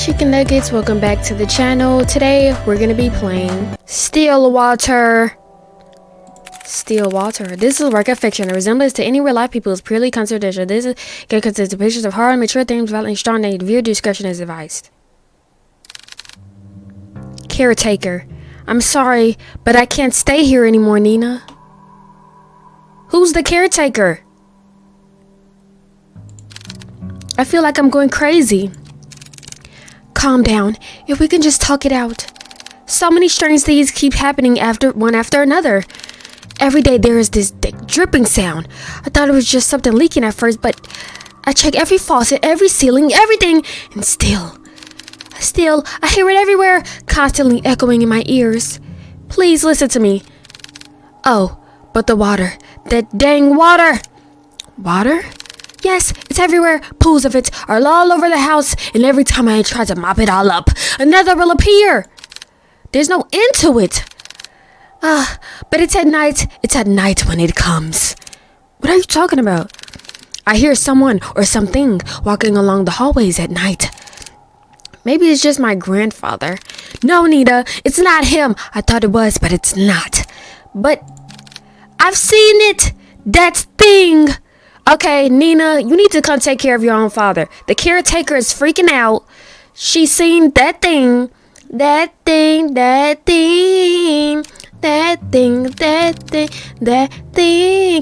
chicken nuggets, welcome back to the channel. Today we're gonna be playing Stillwater. This is a work of fiction. The resemblance to any real life people is purely coincidental. This is can consist of pictures of horror and mature themes, violent and strong named. Viewer discretion is advised. Caretaker. I'm sorry, but I can't stay here anymore, Nina. Who's the caretaker? I feel like I'm going crazy. Calm down. If we can just talk it out. So many strange things keep happening one after another. Every day there is this dripping sound. I thought it was just something leaking at first, but I check every faucet, every ceiling, everything, and still, I hear it everywhere, constantly echoing in my ears. Please listen to me. Oh, but the water. That dang water. Water? Yes, it's everywhere. Pools of it are all over the house, and every time I try to mop it all up, another will appear. There's no end to it. But it's at night. It's at night when it comes. What are you talking about? I hear someone or something walking along the hallways at night. Maybe it's just my grandfather. No, Nina, it's not him. I thought it was, but it's not. But I've seen it. That thing. Okay, Nina, you need to come take care of your own father. The caretaker is freaking out. She's seen that thing.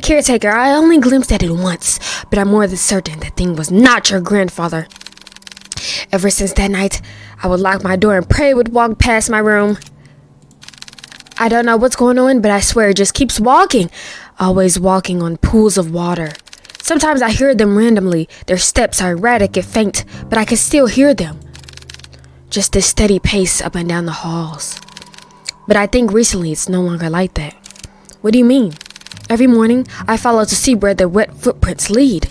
Caretaker, I only glimpsed at it once, but I'm more than certain that thing was not your grandfather. Ever since that night, I would lock my door and pray it would walk past my room. I don't know what's going on, but I swear it just keeps walking. Always walking on pools of water. Sometimes I hear them randomly. Their steps are erratic and faint, but I can still hear them. Just this steady pace up and down the halls. But I think recently it's no longer like that. What do you mean? Every morning, I follow to see where the wet footprints lead.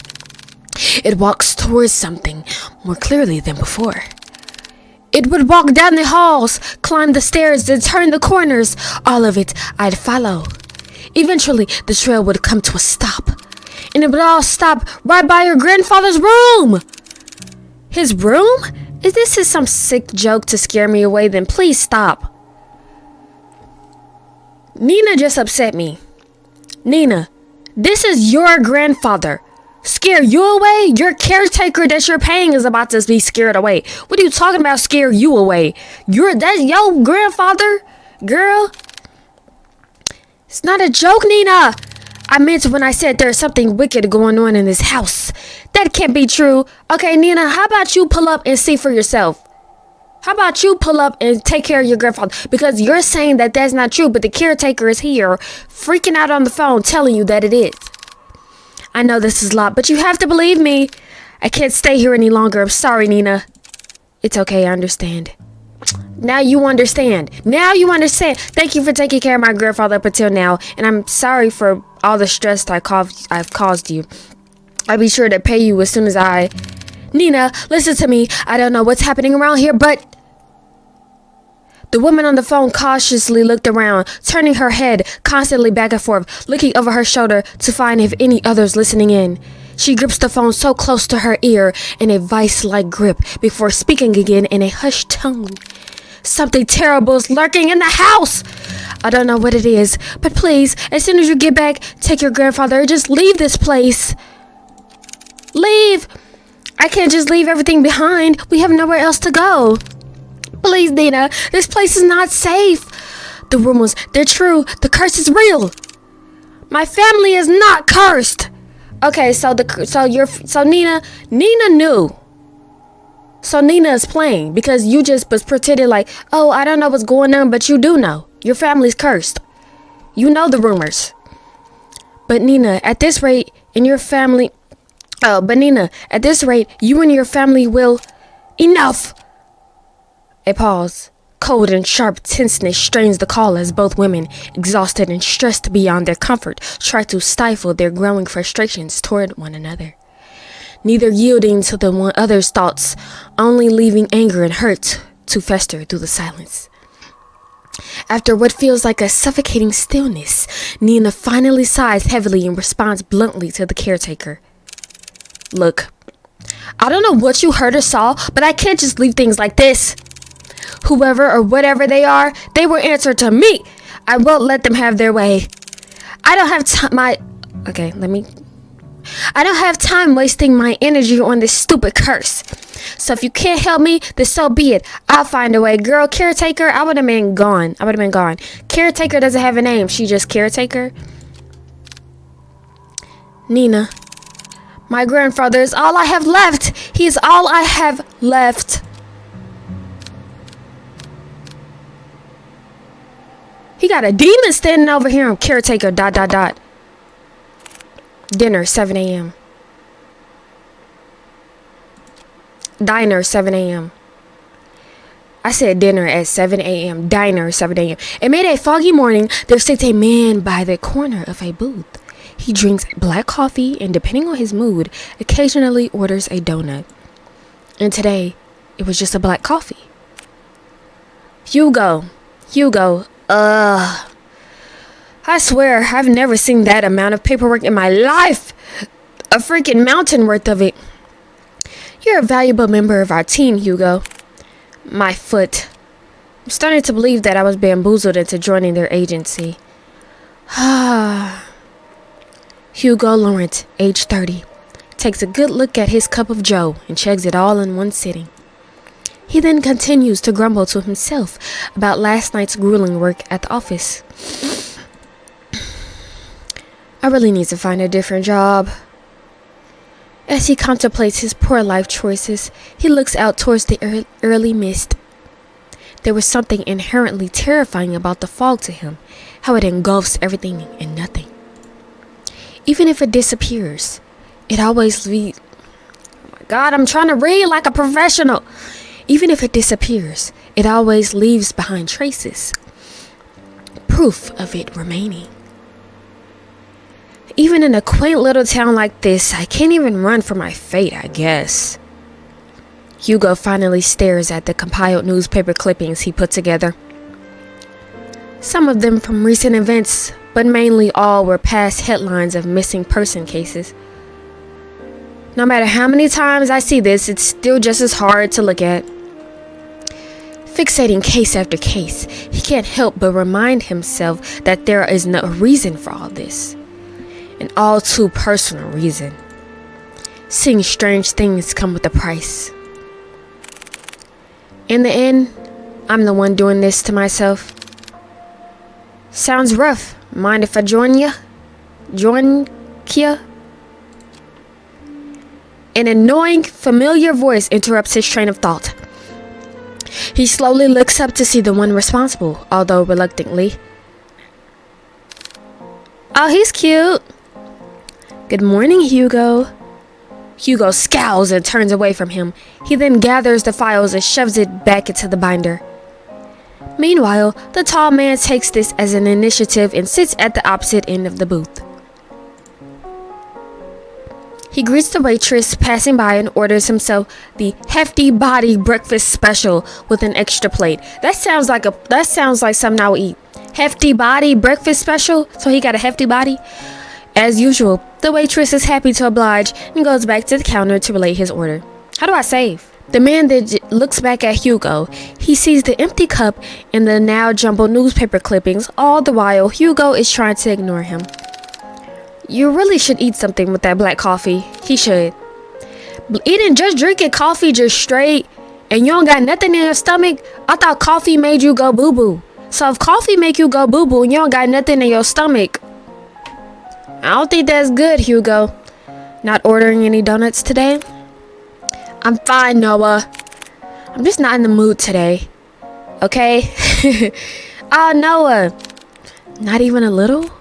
It walks towards something more clearly than before. It would walk down the halls, climb the stairs, and turn the corners. All of it I'd follow. Eventually, the trail would come to a stop. And it would all stop right by your grandfather's room. His room? If this is some sick joke to scare me away, then please stop. Nina just upset me. Nina, this is your grandfather. Scare you away? Your caretaker that you're paying is about to be scared away. What are you talking about, scare you away? That's your grandfather? Girl. It's not a joke, Nina. I meant when I said there's something wicked going on in this house. That can't be true. Okay, Nina, how about you pull up and see for yourself? How about you pull up and take care of your grandfather? Because you're saying that that's not true, but the caretaker is here, freaking out on the phone, telling you that it is. I know this is a lot, but you have to believe me. I can't stay here any longer. I'm sorry, Nina. It's okay, I understand. Now you understand. Thank you for taking care of my grandfather up until now. And I'm sorry for all the stress I've caused you. I'll be sure to pay you as soon as Nina, listen to me. I don't know what's happening around here, but... The woman on the phone cautiously looked around, turning her head constantly back and forth, looking over her shoulder to find if any others listening in. She grips the phone so close to her ear in a vice-like grip before speaking again in a hushed tone. Something terrible is lurking in the house. I don't know what it is, but please, as soon as you get back, take your grandfather and just leave this place. Leave. I can't just leave everything behind. We have nowhere else to go. Please, Nina, this place is not safe. The rumors, they're true. The curse is real. My family is not cursed. Okay, so Nina knew. So Nina is playing because you just was pretending like, oh, I don't know what's going on, but you do know. Your family's cursed. You know the rumors. But Nina, at this rate, you and your family will... Enough! A pause. Cold and sharp tenseness strains the call as both women, exhausted and stressed beyond their comfort, try to stifle their growing frustrations toward one another. Neither yielding to the one other's thoughts, only leaving anger and hurt to fester through the silence. After what feels like a suffocating stillness, Nina finally sighs heavily and responds bluntly to the caretaker. Look, I don't know what you heard or saw, but I can't just leave things like this. Whoever or whatever they are, they will answer to me. I won't let them have their way. I don't have I don't have time wasting my energy on this stupid curse. So if you can't help me, then so be it. I'll find a way. Girl, caretaker, I would have been gone. Caretaker doesn't have a name. She just caretaker. Nina, my grandfather is all I have left. He is all I have left. He got a demon standing over here on caretaker ... Dinner 7 a.m. Diner 7 a.m. I said dinner at 7 a.m. Diner 7 a.m. It made a foggy morning. There sits a man by the corner of a booth. He drinks black coffee and, depending on his mood, occasionally orders a donut. And today, it was just a black coffee. Hugo. I swear, I've never seen that amount of paperwork in my life. A freaking mountain worth of it. You're a valuable member of our team, Hugo. My foot. I'm starting to believe that I was bamboozled into joining their agency. Hugo Laurent, age 30, takes a good look at his cup of joe and chugs it all in one sitting. He then continues to grumble to himself about last night's grueling work at the office. I really need to find a different job. As he contemplates his poor life choices, he looks out towards the early mist. There was something inherently terrifying about the fog to him, how it engulfs everything and nothing. Even if it disappears, it always leaves... Oh my God, I'm trying to read like a professional. Even if it disappears, it always leaves behind traces. Proof of it remaining. Even in a quaint little town like this, I can't even run from my fate, I guess. Hugo finally stares at the compiled newspaper clippings he put together. Some of them from recent events, but mainly all were past headlines of missing person cases. No matter how many times I see this, it's still just as hard to look at. Fixating case after case, he can't help but remind himself that there is no reason for all this. An all too personal reason. Seeing strange things come with a price. In the end, I'm the one doing this to myself. Sounds rough. Mind if I join ya? Join Kia? An annoying, familiar voice interrupts his train of thought. He slowly looks up to see the one responsible, although reluctantly. Oh, he's cute. Good morning, Hugo. Hugo scowls and turns away from him. He then gathers the files and shoves it back into the binder. Meanwhile, the tall man takes this as an initiative and sits at the opposite end of the booth. He greets the waitress passing by and orders himself the hefty body breakfast special with an extra plate. That sounds like something I would eat. Hefty body breakfast special, so he got a hefty body. As usual, the waitress is happy to oblige and goes back to the counter to relay his order. How do I save? The man then looks back at Hugo. He sees the empty cup and the now jumbled newspaper clippings. All the while, Hugo is trying to ignore him. You really should eat something with that black coffee. He should. Drinking coffee just straight and you don't got nothing in your stomach? I thought coffee made you go boo-boo. So if coffee make you go boo-boo and you don't got nothing in your stomach, I don't think that's good, Hugo. Not ordering any donuts today? I'm fine, Noah. I'm just not in the mood today. Okay? Oh, Noah. Not even a little?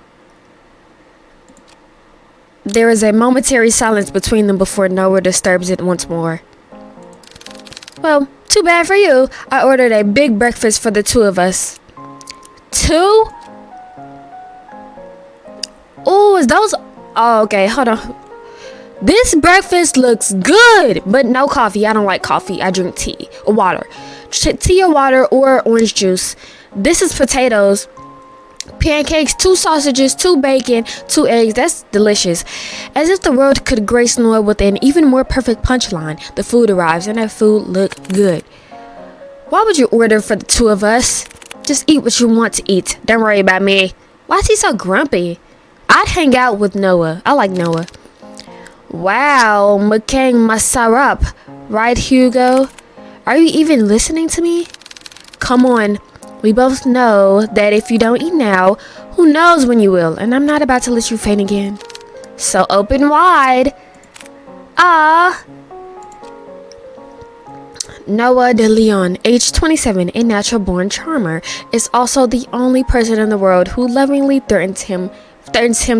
There is a momentary silence between them before Noah disturbs it once more. Well, too bad for you. I ordered a big breakfast for the two of us. Two? Oh, is those... Oh, okay, hold on. This breakfast looks good, but no coffee. I don't like coffee. I drink tea or water. Tea or water or orange juice. This is potatoes. Pancakes, 2 sausages, 2 bacon, 2 eggs. That's delicious. As if the world could grace Noah with an even more perfect punchline, the food arrives and that food looked good. Why would you order for the 2 of us? Just eat what you want to eat. Don't worry about me. Why is he so grumpy? I'd hang out with Noah. I like Noah. Wow, McCain Masarap. Right, Hugo? Are you even listening to me? Come on. We both know that if you don't eat now, who knows when you will, and I'm not about to let you faint again. So open wide. Ah. Noah de Leon, age 27, a natural-born charmer, is also the only person in the world who lovingly threatens him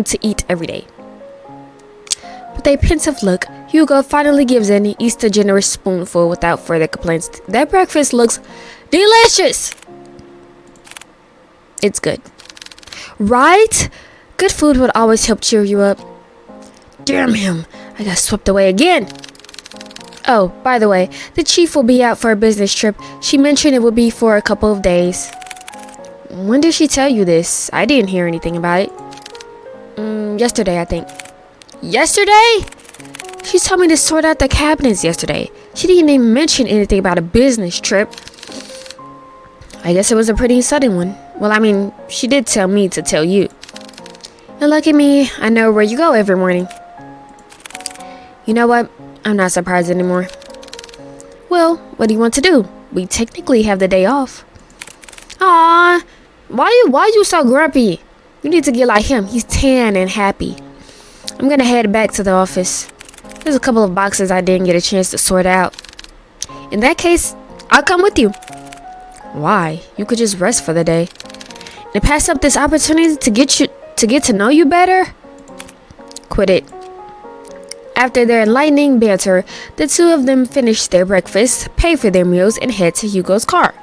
to eat every day. With a pensive look, Hugo finally gives in and eats the generous spoonful without further complaints. That breakfast looks delicious. It's good. Right? Good food would always help cheer you up. Damn him. I got swept away again. Oh, by the way, the chief will be out for a business trip. She mentioned it would be for a couple of days. When did she tell you this? I didn't hear anything about it. Yesterday, I think. Yesterday? She told me to sort out the cabinets yesterday. She didn't even mention anything about a business trip. I guess it was a pretty sudden one. Well, I mean, she did tell me to tell you. And look at me, I know where you go every morning. You know what? I'm not surprised anymore. Well, what do you want to do? We technically have the day off. Aw, why you so grumpy? You need to get like him. He's tan and happy. I'm gonna head back to the office. There's a couple of boxes I didn't get a chance to sort out. In that case, I'll come with you. Why? You could just rest for the day. And pass up this opportunity to get to know you better? Quit it. After their enlightening banter, the 2 of them finish their breakfast, pay for their meals, and head to Hugo's car.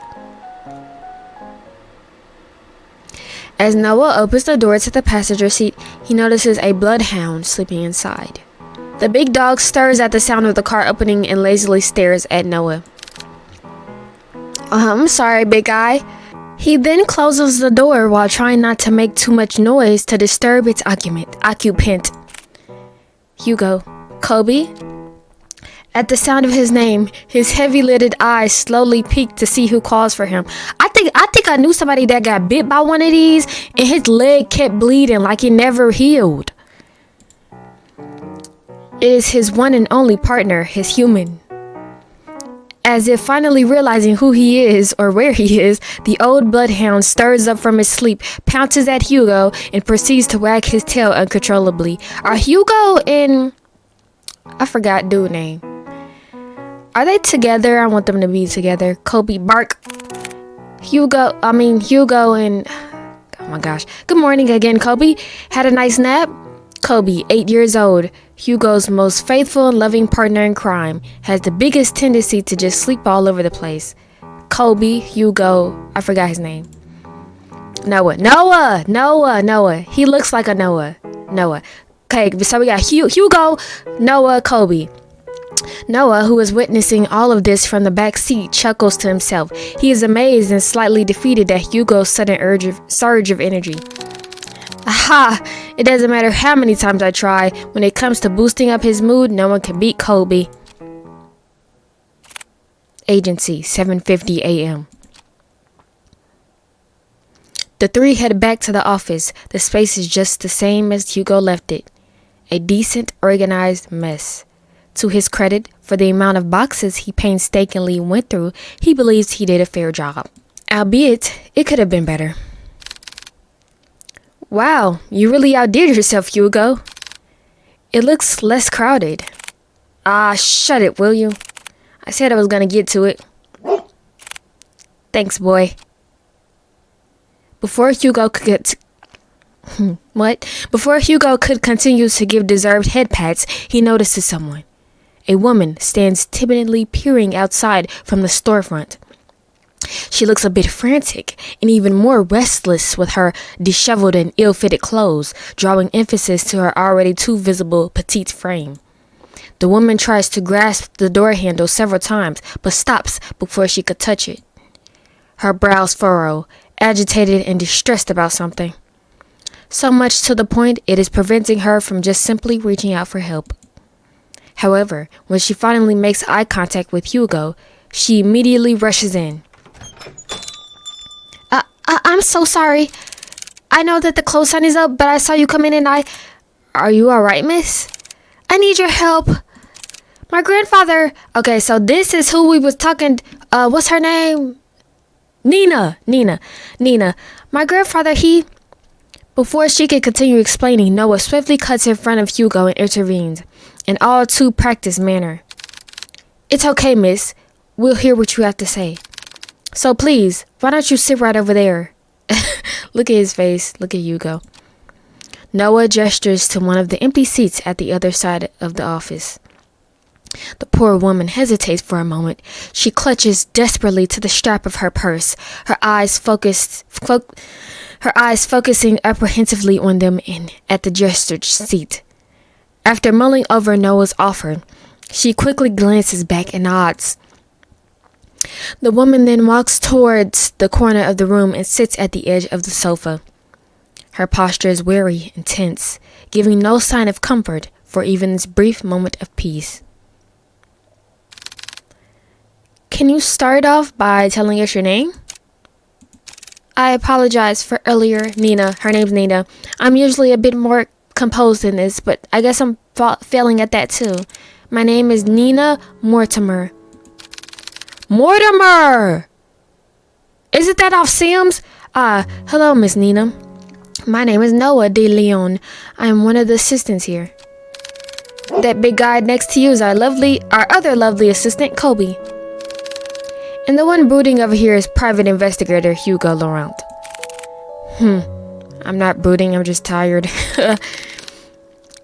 As Noah opens the door to the passenger seat, he notices a bloodhound sleeping inside. The big dog stirs at the sound of the car opening and lazily stares at Noah. I'm sorry, big guy. He then closes the door while trying not to make too much noise to disturb its occupant. Hugo. Kobe? At the sound of his name, his heavy-lidded eyes slowly peek to see who calls for him. I think I knew somebody that got bit by one of these, and his leg kept bleeding like it never healed. It is his one and only partner, his human. As if finally realizing who he is or where he is, the old bloodhound stirs up from his sleep, pounces at Hugo, and proceeds to wag his tail uncontrollably. Are Hugo and... I forgot dude name. Are they together? I want them to be together. Kobe bark. Hugo and... Oh my gosh. Good morning again, Kobe. Had a nice nap? Kobe, 8 years old, Hugo's most faithful and loving partner in crime, has the biggest tendency to just sleep all over the place. Kobe, Hugo, I forgot his name. Noah. He looks like a Noah. Okay, so we got Hugo, Noah, Kobe. Noah, who is witnessing all of this from the back seat, chuckles to himself. He is amazed and slightly defeated at Hugo's sudden surge of energy. Aha! It doesn't matter how many times I try. When it comes to boosting up his mood, no one can beat Kobe. Agency, 7:50 a.m. The 3 head back to the office. The space is just the same as Hugo left it. A decent, organized mess. To his credit, for the amount of boxes he painstakingly went through, he believes he did a fair job. Albeit, it could have been better. Wow, you really outdid yourself, Hugo. It looks less crowded. Ah, shut it, will you? I said I was gonna get to it. Thanks, boy. Before Hugo could continue to give deserved head pats, he notices someone. A woman stands timidly peering outside from the storefront. She looks a bit frantic and even more restless with her disheveled and ill-fitted clothes, drawing emphasis to her already too visible petite frame. The woman tries to grasp the door handle several times, but stops before she could touch it. Her brows furrow, agitated and distressed about something. So much to the point it is preventing her from just simply reaching out for help. However, when she finally makes eye contact with Hugo, she immediately rushes in. I'm so sorry. I know that the close sign is up, but I saw you come in and Are you alright, miss? I need your help. My grandfather... Okay, so this is who we was talking... what's her name? Nina. My grandfather, he... Before she could continue explaining, Noah swiftly cuts in front of Hugo and intervenes, in all too practiced manner. It's okay, miss. We'll hear what you have to say. So please, why don't you sit right over there? Look at his face. Look at Hugo. Noah gestures to one of the empty seats at the other side of the office. The poor woman hesitates for a moment. She clutches desperately to the strap of her purse, her eyes focusing apprehensively on them and at the gestured seat. After mulling over Noah's offer, she quickly glances back and nods. The woman then walks towards the corner of the room and sits at the edge of the sofa. Her posture is weary and tense, giving no sign of comfort for even this brief moment of peace. Can you start off by telling us your name? I apologize for earlier, Nina. Her name's Nina. I'm usually a bit more composed than this, but I guess I'm failing at that too. My name is Nina Mortimer. Mortimer! Isn't that off Sims? Hello, Miss Nina. My name is Noah de Leon. I am one of the assistants here. That big guy next to you is our other lovely assistant, Kobe. And the one brooding over here is private investigator Hugo Laurent. I'm not brooding, I'm just tired.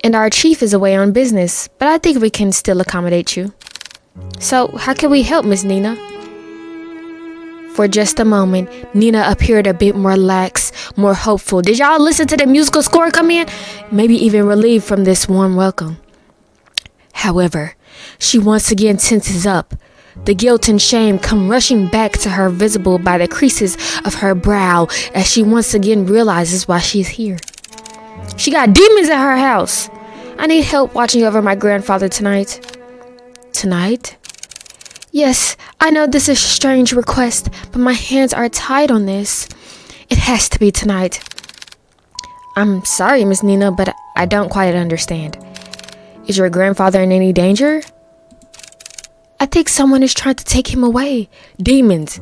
And our chief is away on business, but I think we can still accommodate you. So, how can we help, Miss Nina? For just a moment, Nina appeared a bit more lax, more hopeful. Did y'all listen to the musical score come in? Maybe even relieved from this warm welcome. However, she once again tenses up. The guilt and shame come rushing back to her, visible by the creases of her brow as she once again realizes why she's here. She got demons at her house. I need help watching over my grandfather tonight. Tonight? Yes, I know this is a strange request, but my hands are tied on this. It has to be tonight. I'm sorry, Miss Nina, but I don't quite understand. Is your grandfather in any danger? I think someone is trying to take him away. Demons.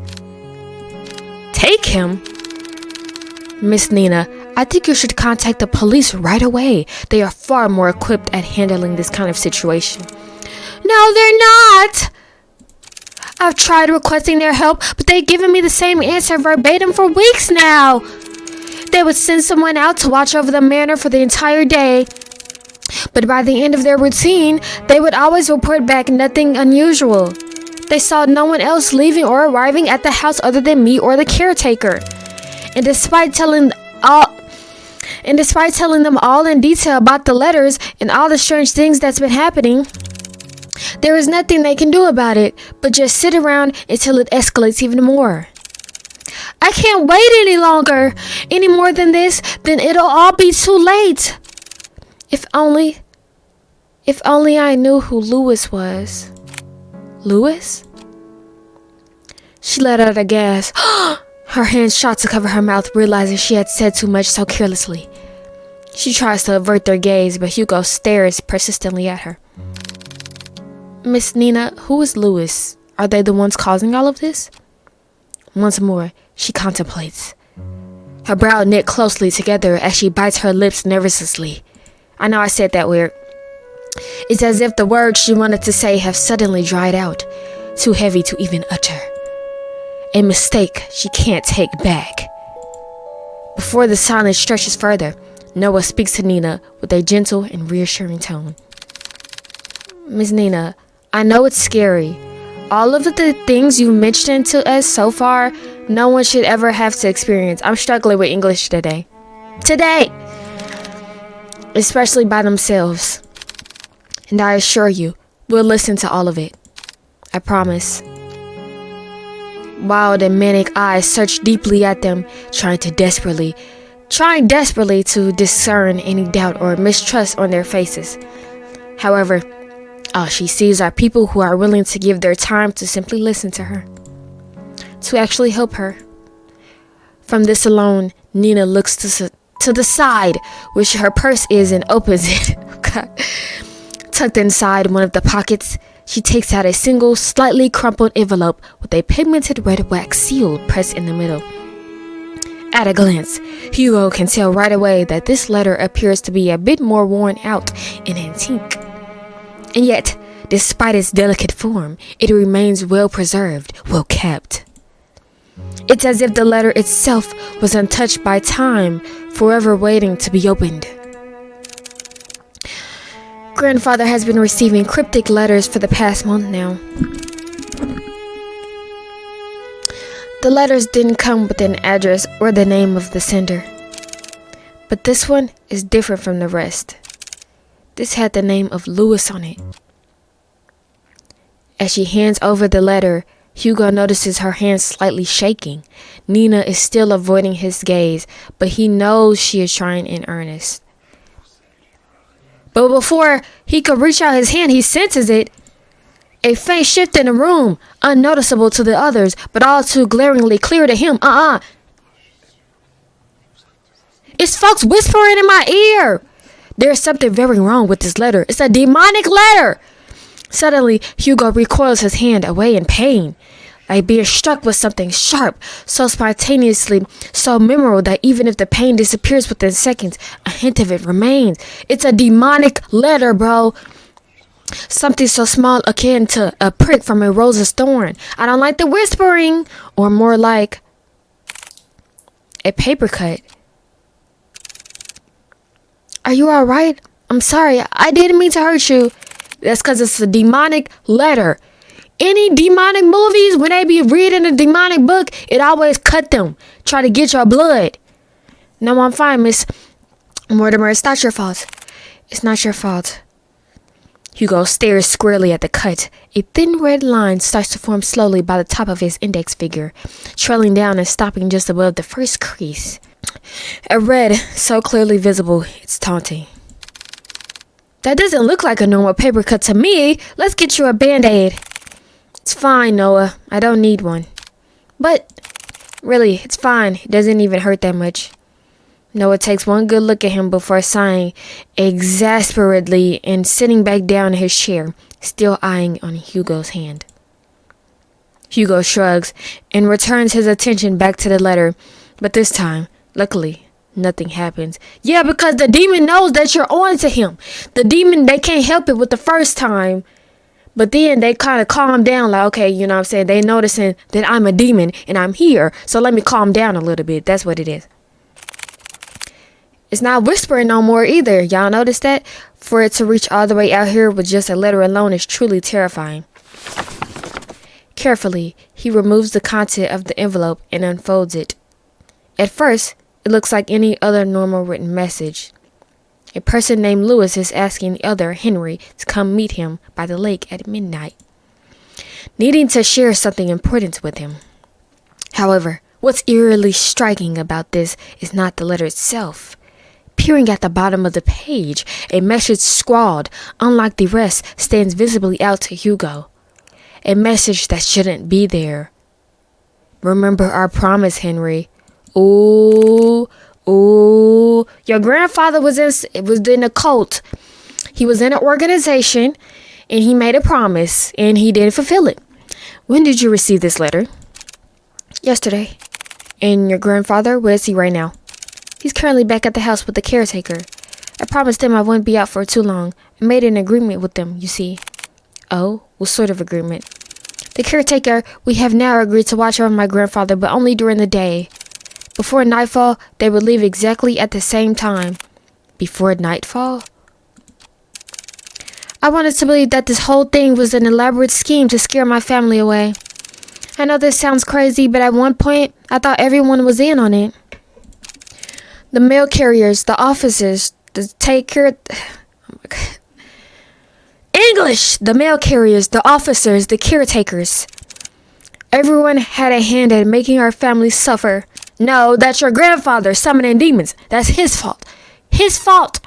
Take him? Miss Nina, I think you should contact the police right away. They are far more equipped at handling this kind of situation. No, they're not! I've tried requesting their help, but they've given me the same answer verbatim for weeks now. They would send someone out to watch over the manor for the entire day. But by the end of their routine, they would always report back nothing unusual. They saw no one else leaving or arriving at the house other than me or the caretaker. And despite telling them all in detail about the letters and all the strange things that's been happening, there is nothing they can do about it but just sit around until it escalates even more. I can't wait any more than this, then it'll all be too late. If only I knew who Louis was. Louis? She let out a gasp. Her hands shot to cover her mouth, realizing she had said too much so carelessly. She tries to avert their gaze, but Hugo stares persistently at her. Miss Nina, who is Louis? Are they the ones causing all of this? Once more, she contemplates. Her brow knit closely together as she bites her lips nervously. I know I said that weird. It's as if the words she wanted to say have suddenly dried out, too heavy to even utter. A mistake she can't take back. Before the silence stretches further, Noah speaks to Nina with a gentle and reassuring tone. Miss Nina, I know it's scary. All of the things you've mentioned to us so far, no one should ever have to experience. I'm struggling with English today. Especially by themselves. And I assure you, we'll listen to all of it. I promise. Wild and manic eyes search deeply at them, trying to desperately trying desperately to discern any doubt or mistrust on their faces. However, all she sees are people who are willing to give their time to simply listen to her, to actually help her. From this alone, Nina looks to the side, which her purse is, and opens it. Tucked inside one of the pockets, she takes out a single, slightly crumpled envelope with a pigmented red wax seal pressed in the middle. At a glance, Hugo can tell right away that this letter appears to be a bit more worn out and antique. And yet, despite its delicate form, it remains well preserved, well kept. It's as if the letter itself was untouched by time, forever waiting to be opened. Grandfather has been receiving cryptic letters for the past month now. The letters didn't come with an address or the name of the sender. But this one is different from the rest. This had the name of Lewis on it. As she hands over the letter, Hugo notices her hand slightly shaking. Nina is still avoiding his gaze, but he knows she is trying in earnest. But before he could reach out his hand, he senses it. A faint shift in the room, unnoticeable to the others, but all too glaringly clear to him. It's folks whispering in my ear. There's something very wrong with this letter. It's a demonic letter. Suddenly, Hugo recoils his hand away in pain, like being struck with something sharp, so spontaneously, so memorable that even if the pain disappears within seconds, a hint of it remains. It's a demonic letter, bro. Something so small akin to a prick from a rose's thorn. I don't like the whispering, or more like a paper cut. Are you alright? I'm sorry, I didn't mean to hurt you. That's because it's a demonic letter. Any demonic movies, when they be reading a demonic book, it always cut them. Try to get your blood. No, I'm fine, Miss Mortimer. It's not your fault. It's not your fault. Hugo stares squarely at the cut. A thin red line starts to form slowly by the top of his index finger, trailing down and stopping just above the first crease. A red so clearly visible, it's taunting. That doesn't look like a normal paper cut to me. Let's get you a Band-Aid. It's fine, Noah. I don't need one. But, really, it's fine. It doesn't even hurt that much. Noah takes one good look at him before sighing exasperately and sitting back down in his chair, still eyeing on Hugo's hand. Hugo shrugs and returns his attention back to the letter, but this time, luckily, nothing happens. Yeah, because the demon knows that you're on to him. The demon, they can't help it with the first time. But then they kind of calm down, like, okay, you know what I'm saying? They noticing that I'm a demon and I'm here, so let me calm down a little bit. That's what it is. It's not whispering no more either. Y'all notice that? For it to reach all the way out here with just a letter alone is truly terrifying. Carefully, he removes the content of the envelope and unfolds it. At first, it looks like any other normal written message. A person named Lewis is asking the other, Henry, to come meet him by the lake at midnight, needing to share something important with him. However, what's eerily striking about this is not the letter itself. Peering at the bottom of the page, a message scrawled, unlike the rest, stands visibly out to Hugo. A message that shouldn't be there. Remember our promise, Henry. Ooh, your grandfather was in a cult. He was in an organization, and he made a promise, and he didn't fulfill it. When did you receive this letter? Yesterday. And your grandfather, where is he right now? He's currently back at the house with the caretaker. I promised him I wouldn't be out for too long. I made an agreement with them, you see. Oh, what sort of agreement? The caretaker, we have now agreed to watch over my grandfather, but only during the day. Before nightfall, they would leave exactly at the same time. Before nightfall? I wanted to believe that this whole thing was an elaborate scheme to scare my family away. I know this sounds crazy, but at one point, I thought everyone was in on it. The mail carriers, the officers, the take care... Oh my God. English! The mail carriers, the officers, the caretakers. Everyone had a hand in making our family suffer. No, that's your grandfather summoning demons. That's his fault. His fault.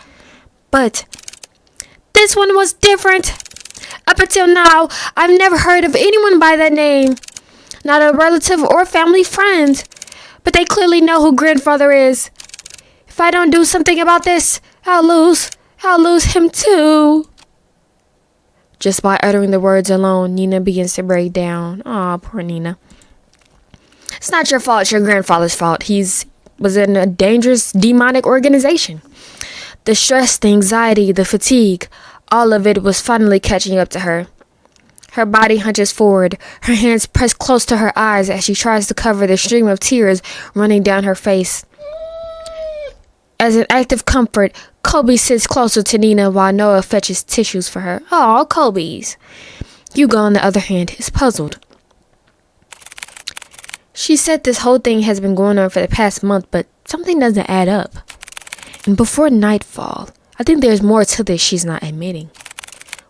But this one was different. Up until now, I've never heard of anyone by that name. Not a relative or family friend. But they clearly know who grandfather is. If I don't do something about this, I'll lose him too. Just by uttering the words alone, Nina begins to break down. Aw, poor Nina. It's not your fault, it's your grandfather's fault. Was in a dangerous demonic organization. The stress, the anxiety, the fatigue, all of it was finally catching up to her. Her body hunches forward, her hands pressed close to her eyes as she tries to cover the stream of tears running down her face. As an act of comfort, Kobe sits closer to Nina while Noah fetches tissues for her. Aw, Kobe's. Hugo, on the other hand, is puzzled. She said this whole thing has been going on for the past month, but something doesn't add up. And before nightfall, I think there's more to this she's not admitting.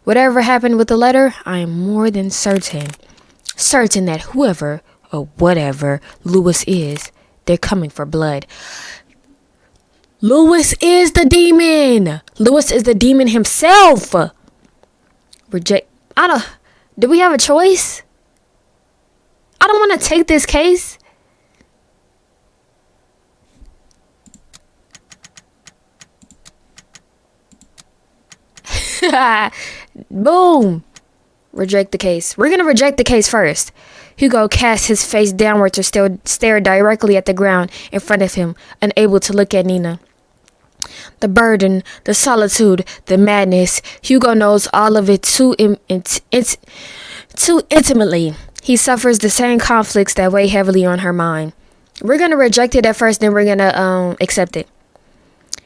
Whatever happened with the letter, I am more than certain that whoever or whatever Lewis is, they're coming for blood. Lewis is the demon. Lewis is the demon himself. Do we have a choice? I don't want to take this case. Boom. Reject the case. We're going to reject the case first. Hugo casts his face downward to stare directly at the ground in front of him, unable to look at Nina. The burden, the solitude, the madness. Hugo knows all of it too intimately. He suffers the same conflicts that weigh heavily on her mind. We're going to reject it at first, then we're going to accept it.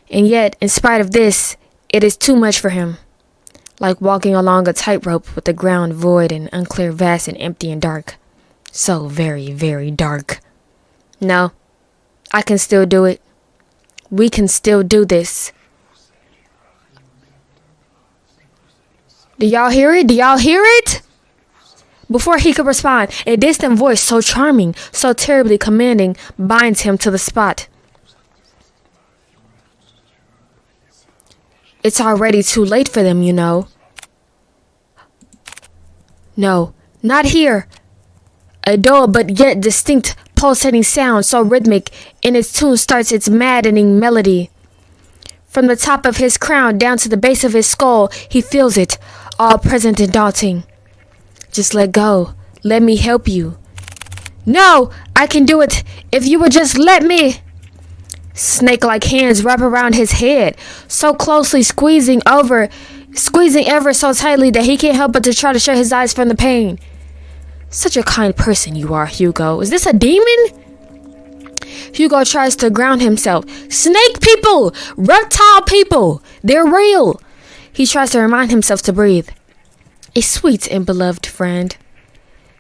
And yet, in spite of this, it is too much for him. Like walking along a tightrope with the ground void and unclear, vast and empty and dark. So very, very dark. No, I can still do it. We can still do this. Do y'all hear it? Do y'all hear it? Before he could respond, a distant voice so charming, so terribly commanding, binds him to the spot. It's already too late for them, you know. No, not here. A dull but yet distinct pulsating sound so rhythmic in its tune starts its maddening melody. From the top of his crown down to the base of his skull, he feels it, all present and daunting. Just let go. Let me help you. No, I can do it if you would just let me. Snake-like hands wrap around his head, so closely squeezing ever so tightly that he can't help but to try to shut his eyes from the pain. Such a kind person you are, Hugo. Is this a demon? Hugo tries to ground himself. Snake people! Reptile people! They're real! He tries to remind himself to breathe. A sweet and beloved friend.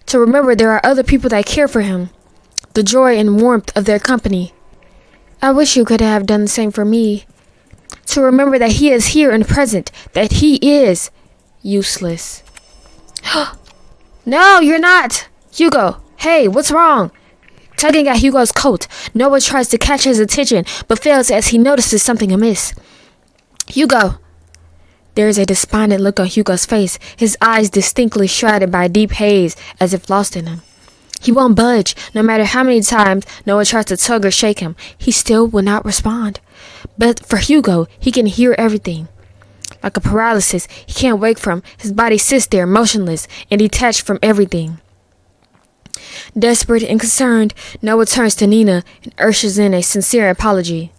To remember there are other people that care for him. The joy and warmth of their company. I wish you could have done the same for me. To remember that he is here and present. That he is useless. No, you're not. Hugo, hey, what's wrong? Tugging at Hugo's coat, Noah tries to catch his attention, but fails as he notices something amiss. Hugo. There is a despondent look on Hugo's face, his eyes distinctly shrouded by a deep haze, as if lost in them. He won't budge, no matter how many times Noah tries to tug or shake him. He still will not respond. But for Hugo, he can hear everything. Like a paralysis he can't wake from, his body sits there motionless and detached from everything. Desperate and concerned, Noah turns to Nina and ushers in a sincere apology.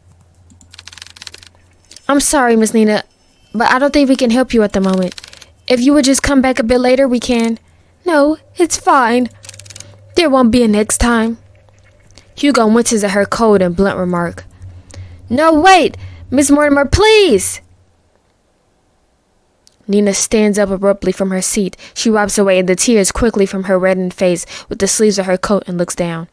I'm sorry, Miss Nina, but I don't think we can help you at the moment. If you would just come back a bit later, we can. No, it's fine. There won't be a next time. Hugo winces at her cold and blunt remark. No, wait! Miss Mortimer, please! Nina stands up abruptly from her seat. She wipes away the tears quickly from her reddened face with the sleeves of her coat and looks down.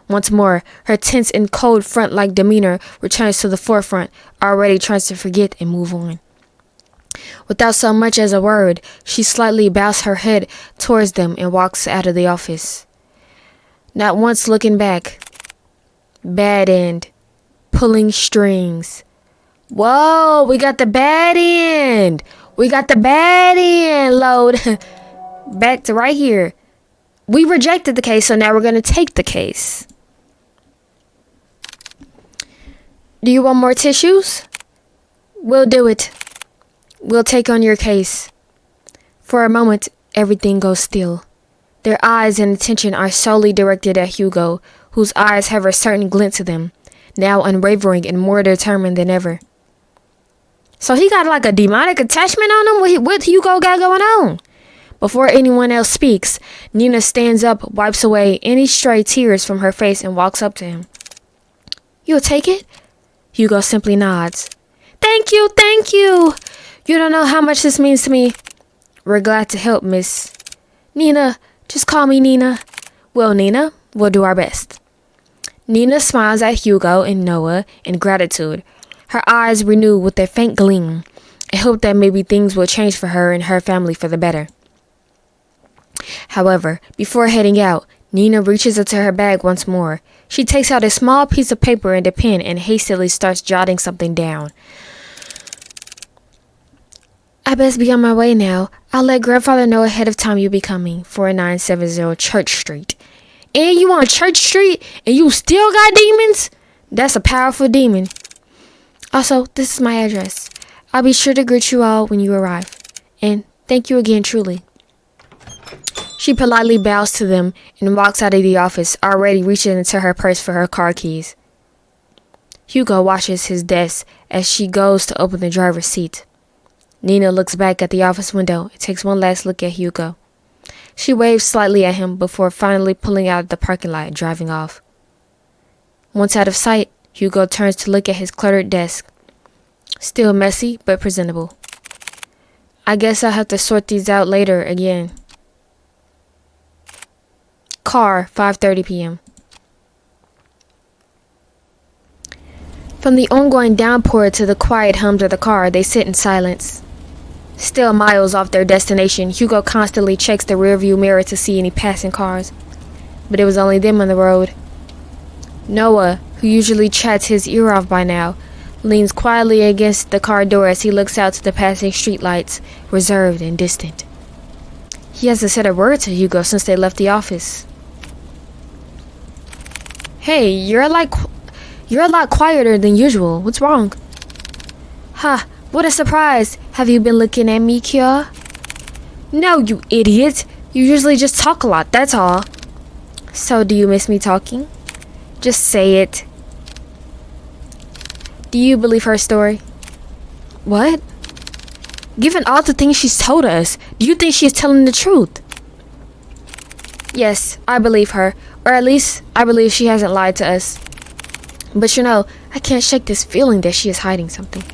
Once more, her tense and cold front-like demeanor returns to the forefront, already trying to forget and move on. Without so much as a word, she slightly bows her head towards them and walks out of the office. Not once looking back. Bad end. Pulling strings. Whoa, we got the bad end. We got the bad end load. Back to right here. We rejected the case, so now we're going to take the case. Do you want more tissues? We'll do it. We'll take on your case. For a moment, everything goes still. Their eyes and attention are solely directed at Hugo, whose eyes have a certain glint to them, now unwavering and more determined than ever. So he got like a demonic attachment on him? What Hugo got going on? Before anyone else speaks, Nina stands up, wipes away any stray tears from her face, and walks up to him. You'll take it? Hugo simply nods. Thank you, thank you. You don't know how much this means to me. We're glad to help, miss. Nina, just call me Nina. Well, Nina, we'll do our best. Nina smiles at Hugo and Noah in gratitude, her eyes renewed with a faint gleam, a hope that maybe things will change for her and her family for the better. However, before heading out, Nina reaches into her bag once more. She takes out a small piece of paper and a pen and hastily starts jotting something down. I best be on my way now. I'll let grandfather know ahead of time you'll be coming. 4970 Church Street. And you on Church Street and you still got demons? That's a powerful demon. Also, this is my address. I'll be sure to greet you all when you arrive. And thank you again, truly. She politely bows to them and walks out of the office, already reaching into her purse for her car keys. Hugo watches his desk as she goes to open the driver's seat. Nina looks back at the office window and takes one last look at Hugo. She waves slightly at him before finally pulling out of the parking lot and driving off. Once out of sight, Hugo turns to look at his cluttered desk. Still messy, but presentable. I guess I'll have to sort these out later again. Car, 5:30 p.m. From the ongoing downpour to the quiet hums of the car, they sit in silence. Still miles off their destination, Hugo constantly checks the rearview mirror to see any passing cars. But it was only them on the road. Noah, who usually chats his ear off by now, leans quietly against the car door as he looks out to the passing streetlights, reserved and distant. He hasn't said a word to Hugo since they left the office. Hey, you're a lot quieter than usual. What's wrong? Ha, what a surprise. Have you been looking at me, Kya? No, you idiot. You usually just talk a lot, that's all. So, do you miss me talking? Just say it. Do you believe her story? What? Given all the things she's told us, do you think she's telling the truth? Yes, I believe her. Or at least, I believe she hasn't lied to us. But you know, I can't shake this feeling that she is hiding something.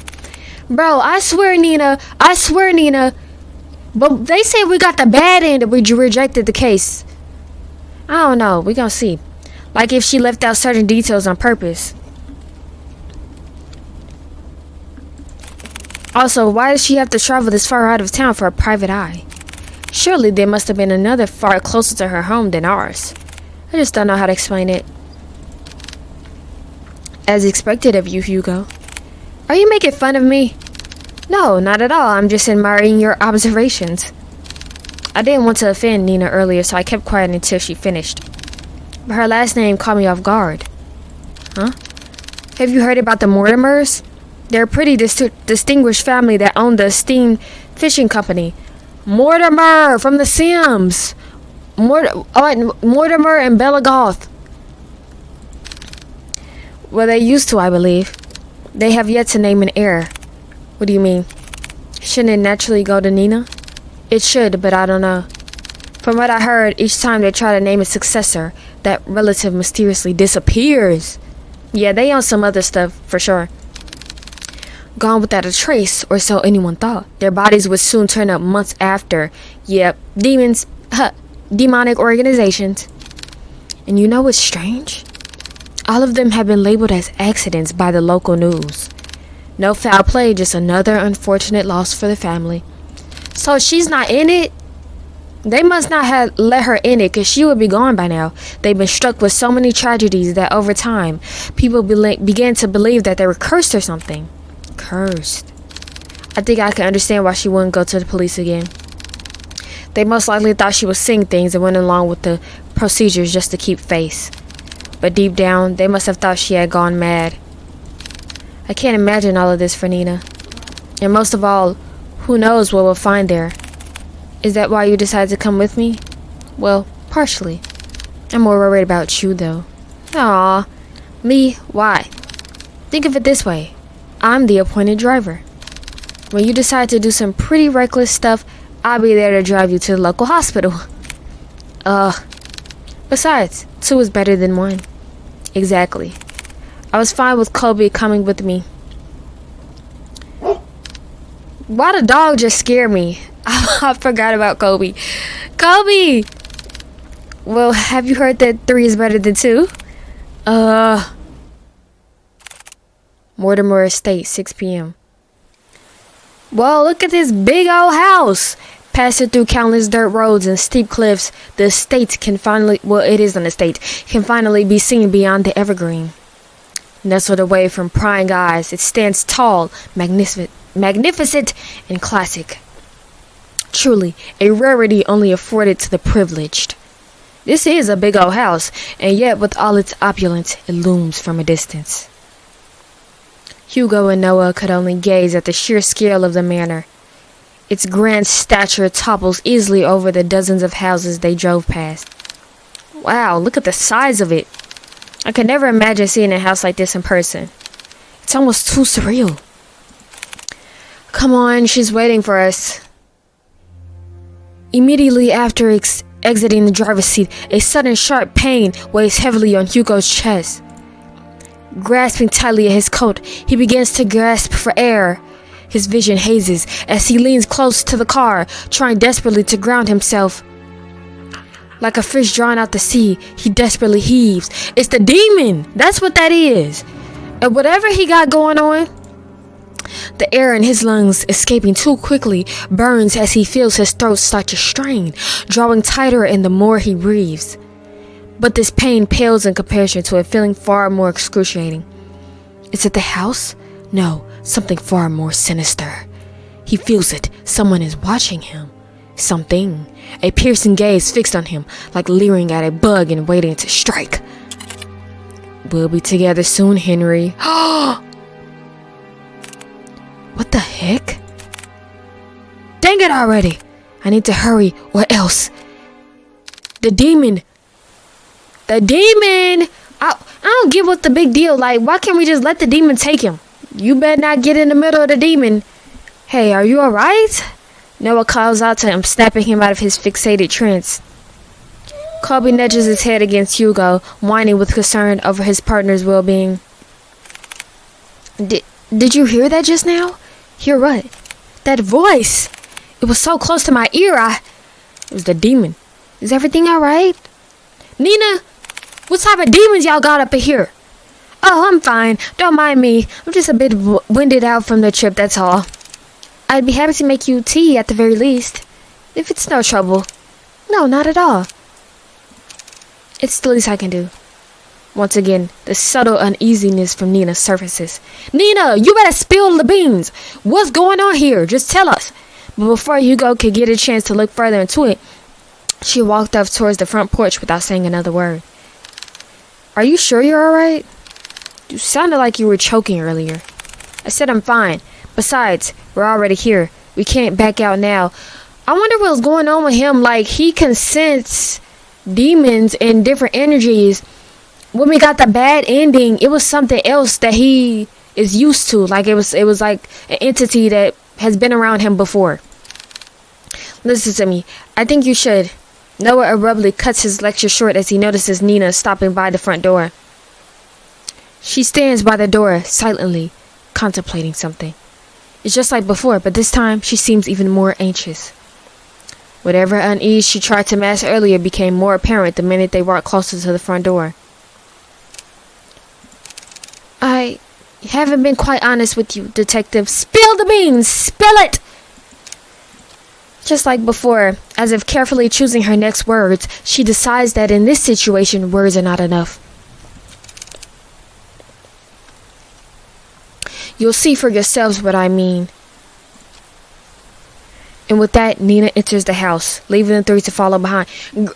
Bro, I swear, Nina. But they say we got the bad end and we rejected the case. I don't know. We gonna see. Like if she left out certain details on purpose. Also, why does she have to travel this far out of town for a private eye? Surely there must have been another far closer to her home than ours. I just don't know how to explain it. As expected of you, Hugo. Are you making fun of me? No, not at all. I'm just admiring your observations. I didn't want to offend Nina earlier, so I kept quiet until she finished. But her last name caught me off guard. Huh? Have you heard about the Mortimers? They're a pretty distinguished family that own the esteemed fishing company. Mortimer from The Sims. Mortimer and Bella Goth. Well, they used to, I believe. They have yet to name an heir. What do you mean? Shouldn't it naturally go to Nina? It should, but I don't know. From what I heard, each time they try to name a successor, that relative mysteriously disappears. Yeah, they own some other stuff, for sure. Gone without a trace, or so anyone thought. Their bodies would soon turn up months after. Yep, demons. Demonic organizations. And you know what's strange? All of them have been labeled as accidents by the local news. No foul play, just another unfortunate loss for the family. So she's not in it? They must not have let her in it, because she would be gone by now. They've been struck with so many tragedies that over time, people began to believe that they were cursed or something. Cursed. I think I can understand why she wouldn't go to the police again. They most likely thought she was seeing things and went along with the procedures just to keep face. But deep down, they must have thought she had gone mad. I can't imagine all of this for Nina. And most of all, who knows what we'll find there. Is that why you decided to come with me? Well, partially. I'm more worried about you, though. Aw. Me? Why? Think of it this way. I'm the appointed driver. When you decide to do some pretty reckless stuff, I'll be there to drive you to the local hospital. Besides, 2 is better than 1. Exactly. I was fine with Kobe coming with me. Why the dog just scared me? I forgot about Kobe. Kobe! Well, have you heard that 3 is better than 2? Mortimer Estate, 6 p.m. Whoa, look at this big old house! Passing through countless dirt roads and steep cliffs, the estate can finally, it is an estate, can finally be seen beyond the evergreen. Nestled away from prying eyes, it stands tall, magnificent, and classic. Truly, a rarity only afforded to the privileged. This is a big old house, and yet with all its opulence, it looms from a distance. Hugo and Noah could only gaze at the sheer scale of the manor. Its grand stature topples easily over the dozens of houses they drove past. Wow, look at the size of it. I could never imagine seeing a house like this in person. It's almost too surreal. Come on, she's waiting for us. Immediately after exiting the driver's seat, a sudden sharp pain weighs heavily on Hugo's chest. Grasping tightly at his coat, he begins to gasp for air. His vision hazes as he leans close to the car, trying desperately to ground himself. Like a fish drawn out the sea, he desperately heaves. It's the demon! That's what that is! And whatever he got going on, the air in his lungs, escaping too quickly, burns as he feels his throat start to strain, drawing tighter and the more he breathes. But this pain pales in comparison to a feeling far more excruciating. Is it the house? No, something far more sinister. He feels it. Someone is watching him. Something. A piercing gaze fixed on him, like leering at a bug and waiting to strike. We'll be together soon, Henry. What the heck? Dang it already! I need to hurry, or else. The demon! The demon! I don't get what's the big deal. Like, why can't we just let the demon take him? You better not get in the middle of the demon. Hey, are you alright? Noah calls out to him, snapping him out of his fixated trance. Colby nudges his head against Hugo, whining with concern over his partner's well-being. Did you hear that just now? Hear what? That voice! It was so close to my ear, It was the demon. Is everything alright? Nina! What type of demons y'all got up in here? Oh, I'm fine. Don't mind me. I'm just a bit winded out from the trip, that's all. I'd be happy to make you tea at the very least. If it's no trouble. No, not at all. It's the least I can do. Once again, the subtle uneasiness from Nina surfaces. Nina, you better spill the beans. What's going on here? Just tell us. But before Hugo could get a chance to look further into it, she walked up towards the front porch without saying another word. Are you sure you're alright? You sounded like you were choking earlier. I said I'm fine. Besides, we're already here. We can't back out now. I wonder what's going on with him. Like, he can sense demons and different energies. When we got the bad ending, it was something else that he is used to. Like, it was like an entity that has been around him before. Listen to me. I think you should. Noah abruptly cuts his lecture short as he notices Nina stopping by the front door. She stands by the door, silently, contemplating something. It's just like before, but this time she seems even more anxious. Whatever unease she tried to mask earlier became more apparent the minute they walked closer to the front door. I haven't been quite honest with you, Detective. Spill the beans! Spill it! Just like before, as if carefully choosing her next words, she decides that in this situation, words are not enough. You'll see for yourselves what I mean. And with that, Nina enters the house, leaving the three to follow behind. Girl,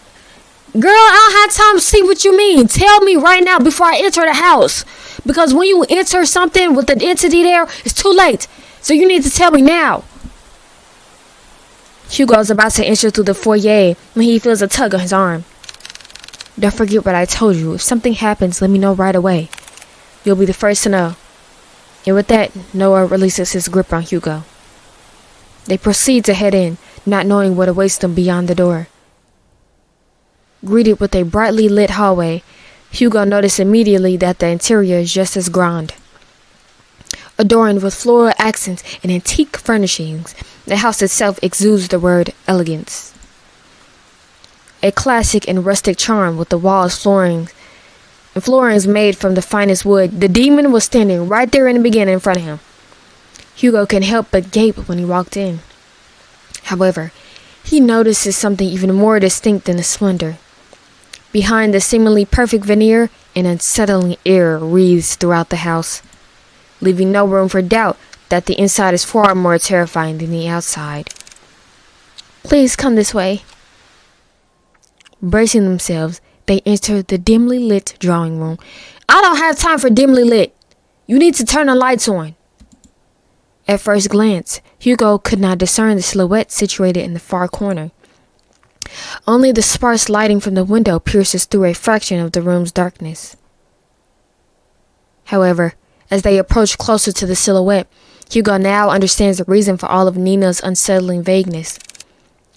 I don't have time to see what you mean. Tell me right now before I enter the house. Because when you enter something with an entity there, it's too late. So you need to tell me now. Hugo's about to enter through the foyer when he feels a tug on his arm. Don't forget what I told you. If something happens, let me know right away. You'll be the first to know. And with that, Noah releases his grip on Hugo. They proceed to head in, not knowing what awaits them beyond the door. Greeted with a brightly lit hallway, Hugo noticed immediately that the interior is just as grand. Adorned with floral accents and antique furnishings, the house itself exudes the word elegance. A classic and rustic charm with the walls, floorings made from the finest wood, the demon was standing right there in the beginning in front of him. Hugo couldn't help but gape when he walked in. However, he notices something even more distinct than the splendor. Behind the seemingly perfect veneer, an unsettling air wreathes throughout the house, leaving no room for doubt that the inside is far more terrifying than the outside. Please come this way. Bracing themselves, they enter the dimly lit drawing room. I don't have time for dimly lit. You need to turn the lights on. At first glance, Hugo could not discern the silhouette situated in the far corner. Only the sparse lighting from the window pierces through a fraction of the room's darkness. However, as they approach closer to the silhouette, Hugo now understands the reason for all of Nina's unsettling vagueness.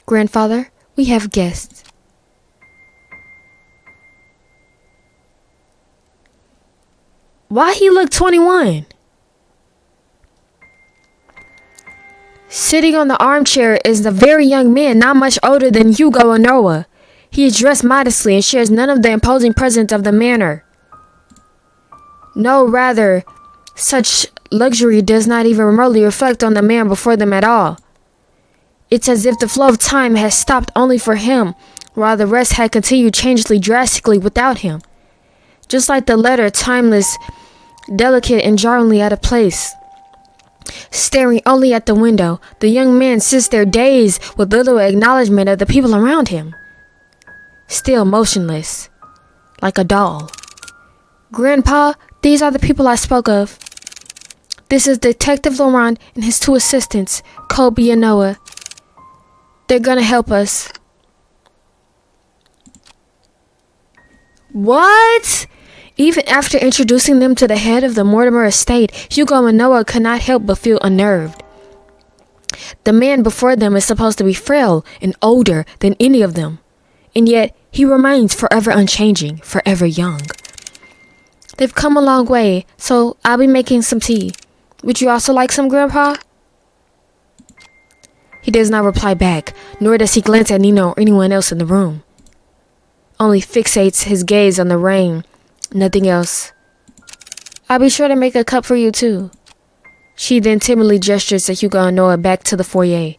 Grandfather, we have guests. Why he look 21? Sitting on the armchair is a very young man, not much older than Hugo or Noah. He is dressed modestly and shares none of the imposing presence of the manor. No, rather, such luxury does not even remotely reflect on the man before them at all. It's as if the flow of time has stopped only for him, while the rest had continued changelessly drastically without him. Just like the letter, timeless, delicate, and jarringly out of place. Staring only at the window, the young man sits there dazed with little acknowledgement of the people around him. Still motionless, like a doll. Grandpa, these are the people I spoke of. This is Detective Laurent and his two assistants, Kobe and Noah. They're gonna help us. What? Even after introducing them to the head of the Mortimer estate, Hugo and Noah could not help but feel unnerved. The man before them is supposed to be frail and older than any of them, and yet he remains forever unchanging, forever young. They've come a long way, so I'll be making some tea. Would you also like some, Grandpa? He does not reply back, nor does he glance at Nina or anyone else in the room. Only fixates his gaze on the rain. Nothing else. I'll be sure to make a cup for you too. She then timidly gestures to Hugo and Noah back to the foyer.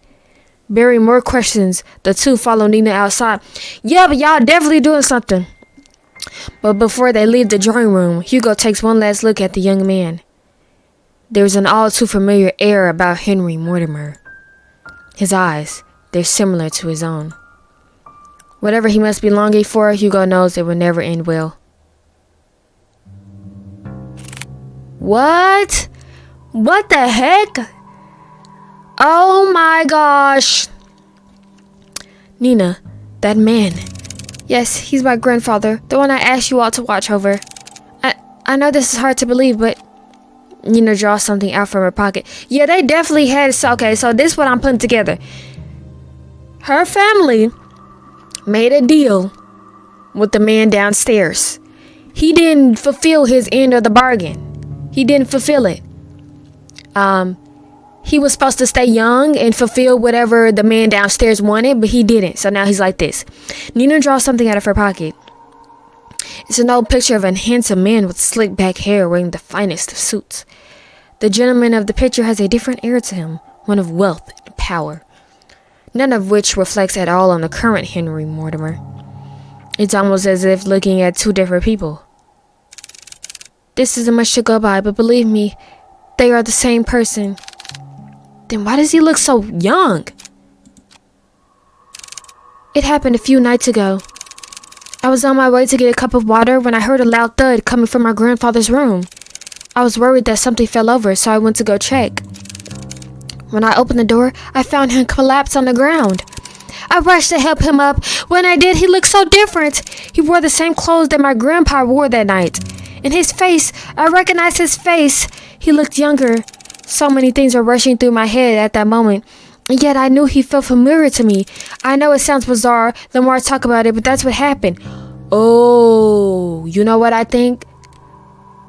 Bearing more questions, the two follow Nina outside. Yeah, but y'all definitely doing something. But before they leave the drawing room, Hugo takes one last look at the young man. There's an all too familiar air about Henry Mortimer. His eyes, they're similar to his own. Whatever he must be longing for, Hugo knows it will never end well. What? What the heck? Oh my gosh. Nina, that man. Yes, he's my grandfather, the one I asked you all to watch over. I know this is hard to believe, but Nina draws something out from her pocket. Yeah, they definitely had... Okay, so this is what I'm putting together. Her family made a deal with the man downstairs. He didn't fulfill his end of the bargain. He didn't fulfill it. He was supposed to stay young and fulfill whatever the man downstairs wanted, but he didn't. So now he's like this. Nina draws something out of her pocket. It's an old picture of a handsome man with slick back hair wearing the finest of suits. The gentleman of the picture has a different air to him, one of wealth and power. none of which reflects at all on the current Henry Mortimer. It's almost as if looking at two different people. This isn't much to go by, but believe me, they are the same person. Then why does he look so young? It happened a few nights ago. I was on my way to get a cup of water when I heard a loud thud coming from my grandfather's room. I was worried that something fell over, so I went to go check. When I opened the door, I found him collapsed on the ground. I rushed to help him up. When I did, he looked so different. He wore the same clothes that my grandpa wore that night. And his face, I recognized his face. He looked younger. So many things were rushing through my head at that moment. And yet I knew he felt familiar to me. I know it sounds bizarre the more I talk about it, but that's what happened. Oh, you know what I think?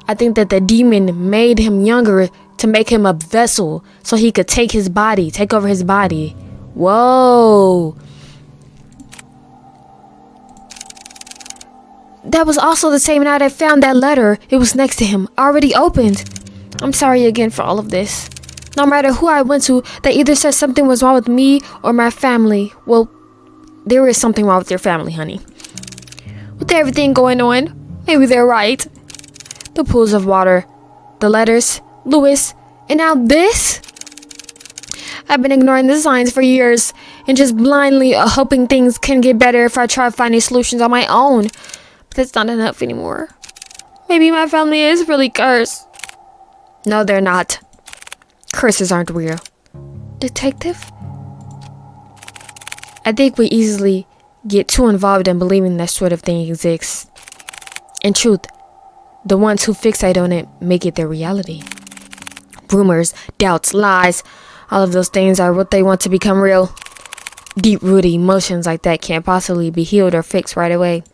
I think that the demon made him younger to make him a vessel so he could take over his body. Whoa. That was also the same night I found that letter. It was next to him, already opened. I'm sorry again for all of this. No matter who I went to, they either said something was wrong with me or my family. Well, there is something wrong with your family, honey. With everything going on, maybe they're right. The pools of water, the letters, Lewis, and now this? I've been ignoring the signs for years and just blindly hoping things can get better if I try finding solutions on my own. But that's not enough anymore. Maybe my family is really cursed. No, they're not. Curses aren't real. Detective? I think we easily get too involved in believing that sort of thing exists. In truth, the ones who fixate on it make it their reality. Rumors, doubts, lies, all of those things are what they want to become real. Deep-rooted emotions like that can't possibly be healed or fixed right away.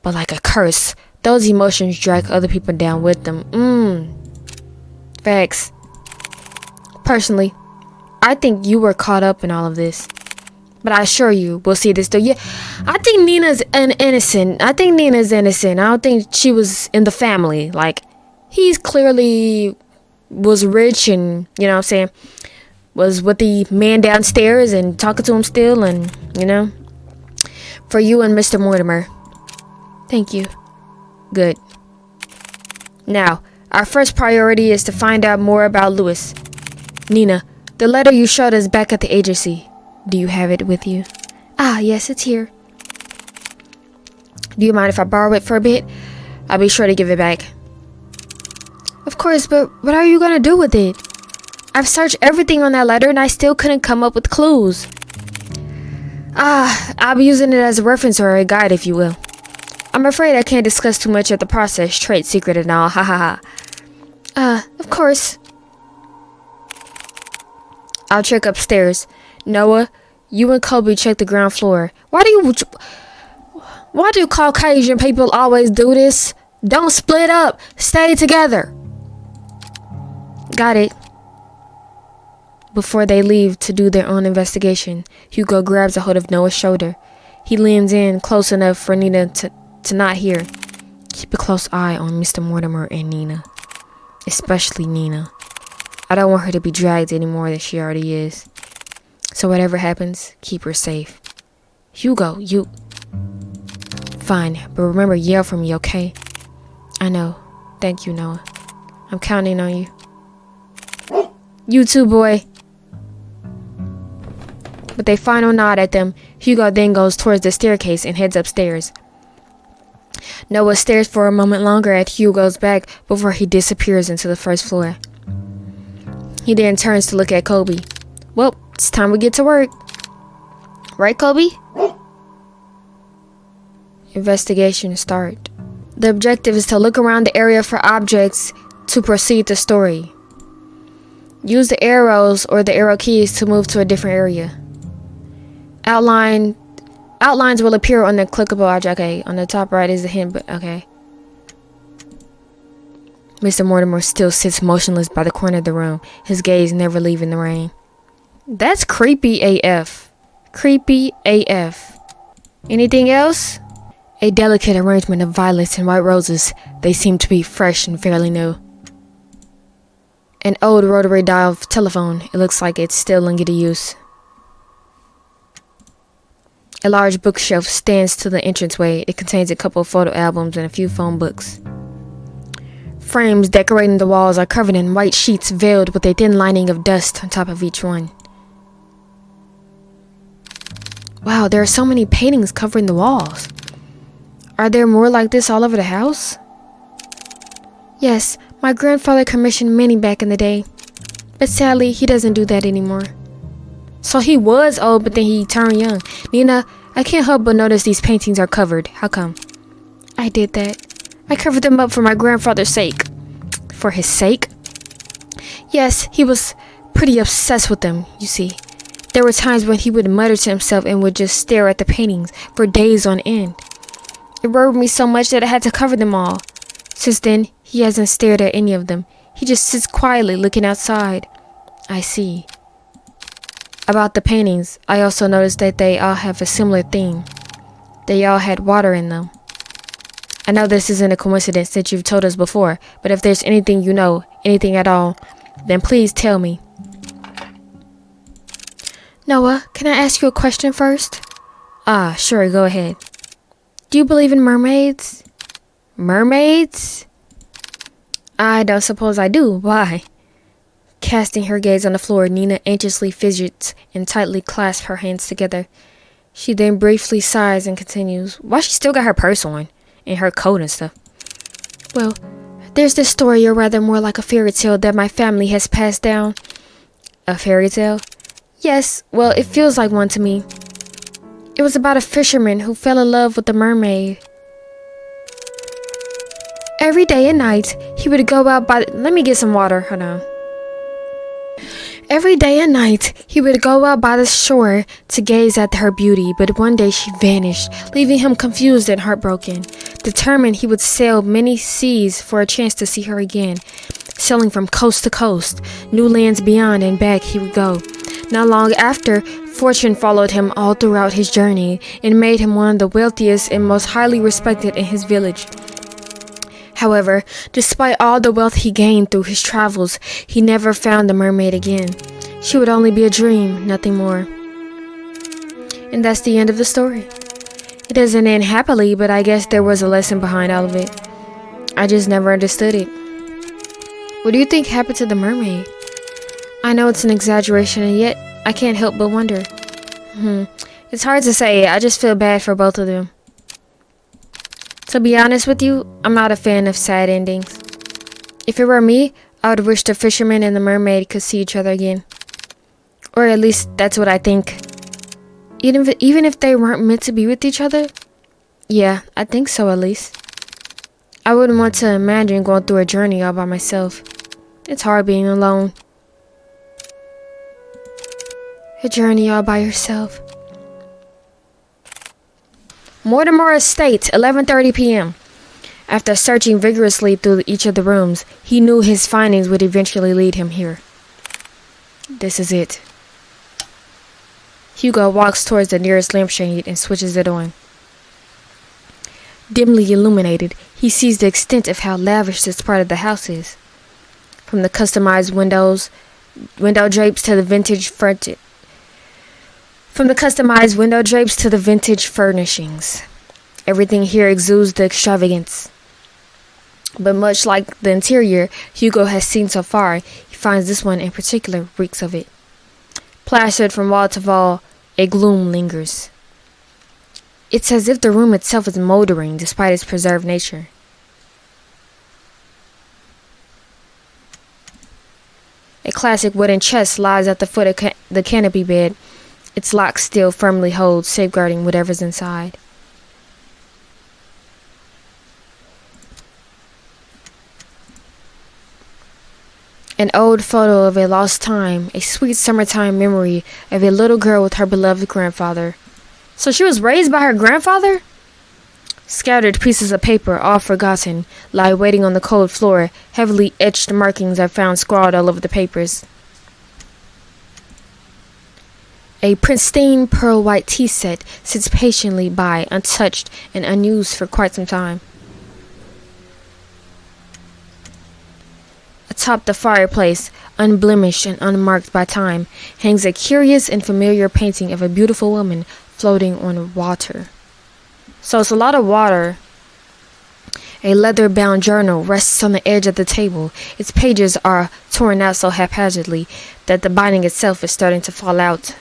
But like a curse, those emotions drag other people down with them. Facts. Personally, I think you were caught up in all of this. But I assure you, we'll see this through. Yeah, I think Nina's innocent. I don't think she was in the family. Like, he's clearly was rich and, you know what I'm saying, was with the man downstairs and talking to him still and, you know. For you and Mr. Mortimer. Thank you. Good. Now, our first priority is to find out more about Lewis. Nina, the letter you showed us back at the agency. Do you have it with you? Ah, yes, it's here. Do you mind if I borrow it for a bit? I'll be sure to give it back. Of course, but what are you gonna do with it? I've searched everything on that letter and I still couldn't come up with clues. I'll be using it as a reference or a guide, if you will. I'm afraid I can't discuss too much of the process, trade secret and all, ha ha ha. Of course. I'll check upstairs. Noah, you and Kobe check the ground floor. Why do Caucasian people always do this? Don't split up. Stay together. Got it. Before they leave to do their own investigation, Hugo grabs a hold of Noah's shoulder. He leans in close enough for Nina to not hear. Keep a close eye on Mr. Mortimer and Nina. Especially Nina. I don't want her to be dragged any more than she already is. So whatever happens, keep her safe. Hugo, you... Fine, but remember, yell for me, okay? I know. Thank you, Noah. I'm counting on you. You too, boy. With a final nod at them, Hugo then goes towards the staircase and heads upstairs. Noah stares for a moment longer at Hugo's back before he disappears into the first floor. He then turns to look at Kobe. Well, it's time we get to work. Right, Kobe? Investigation start. The objective is to look around the area for objects to proceed the story. Use the arrows or the arrow keys to move to a different area. Outlines will appear on the clickable object. Okay, on the top right is the hint, but okay. Mr. Mortimer still sits motionless by the corner of the room, his gaze never leaving the rain. That's creepy AF. Creepy AF. Anything else? A delicate arrangement of violets and white roses. They seem to be fresh and fairly new. An old rotary dial telephone. It looks like it's still in good use. A large bookshelf stands to the entranceway. It contains a couple of photo albums and a few phone books. Frames decorating the walls are covered in white sheets veiled with a thin lining of dust on top of each one. Wow, there are so many paintings covering the walls. Are there more like this all over the house? Yes, my grandfather commissioned many back in the day. But sadly, he doesn't do that anymore. So he was old, but then he turned young. Nina, I can't help but notice these paintings are covered. How come? I did that. I covered them up for my grandfather's sake. For his sake? Yes, he was pretty obsessed with them, you see. There were times when he would mutter to himself and would just stare at the paintings for days on end. It worried me so much that I had to cover them all. Since then, he hasn't stared at any of them. He just sits quietly looking outside. I see. About the paintings, I also noticed that they all have a similar theme. They all had water in them. I know this isn't a coincidence that you've told us before, but if there's anything you know, anything at all, then please tell me. Noah, can I ask you a question first? Sure, go ahead. Do you believe in mermaids? Mermaids? I don't suppose I do. Why? Casting her gaze on the floor, Nina anxiously fidgets and tightly clasps her hands together. She then briefly sighs and continues. Why she still got her purse on? And her coat and stuff. Well, there's this story, or rather more like a fairy tale, that my family has passed down. A fairy tale? Yes, well, it feels like one to me. It was about a fisherman who fell in love with a mermaid. Every day and night, he would go out by... Let me get some water. Hold on. Every day and night, he would go out by the shore to gaze at her beauty, but one day she vanished, leaving him confused and heartbroken. Determined, he would sail many seas for a chance to see her again. Sailing from coast to coast, new lands beyond and back he would go. Not long after, fortune followed him all throughout his journey and made him one of the wealthiest and most highly respected in his village. However, despite all the wealth he gained through his travels, he never found the mermaid again. She would only be a dream, nothing more. And that's the end of the story. It doesn't end happily, but I guess there was a lesson behind all of it. I just never understood it. What do you think happened to the mermaid? I know it's an exaggeration, and yet I can't help but wonder. It's hard to say. I just feel bad for both of them. To be honest with you, I'm not a fan of sad endings. If it were me, I would wish the fisherman and the mermaid could see each other again. Or at least that's what I think. Even if they weren't meant to be with each other? Yeah, I think so at least. I wouldn't want to imagine going through a journey all by myself. It's hard being alone. A journey all by yourself. Mortimer Estate, 11:30 p.m. After searching vigorously through each of the rooms, he knew his findings would eventually lead him here. This is it. Hugo walks towards the nearest lampshade and switches it on. Dimly illuminated, he sees the extent of how lavish this part of the house is. From the customized window drapes to the vintage furnishings. Everything here exudes the extravagance. But much like the interior Hugo has seen so far, he finds this one in particular reeks of it. Plastered from wall to wall, a gloom lingers. It's as if the room itself is moldering despite its preserved nature. A classic wooden chest lies at the foot of the canopy bed. Its lock still firmly holds, safeguarding whatever's inside. An old photo of a lost time, a sweet summertime memory of a little girl with her beloved grandfather. So she was raised by her grandfather? Scattered pieces of paper, all forgotten, lie waiting on the cold floor. Heavily etched markings are found scrawled all over the papers. A pristine pearl-white tea set sits patiently by, untouched and unused for quite some time. A Atop the fireplace, unblemished and unmarked by time, hangs a curious and familiar painting of a beautiful woman floating on water. So it's a lot of water. A leather-bound journal rests on the edge of the table. Its pages are torn out so haphazardly that the binding itself is starting to fall out.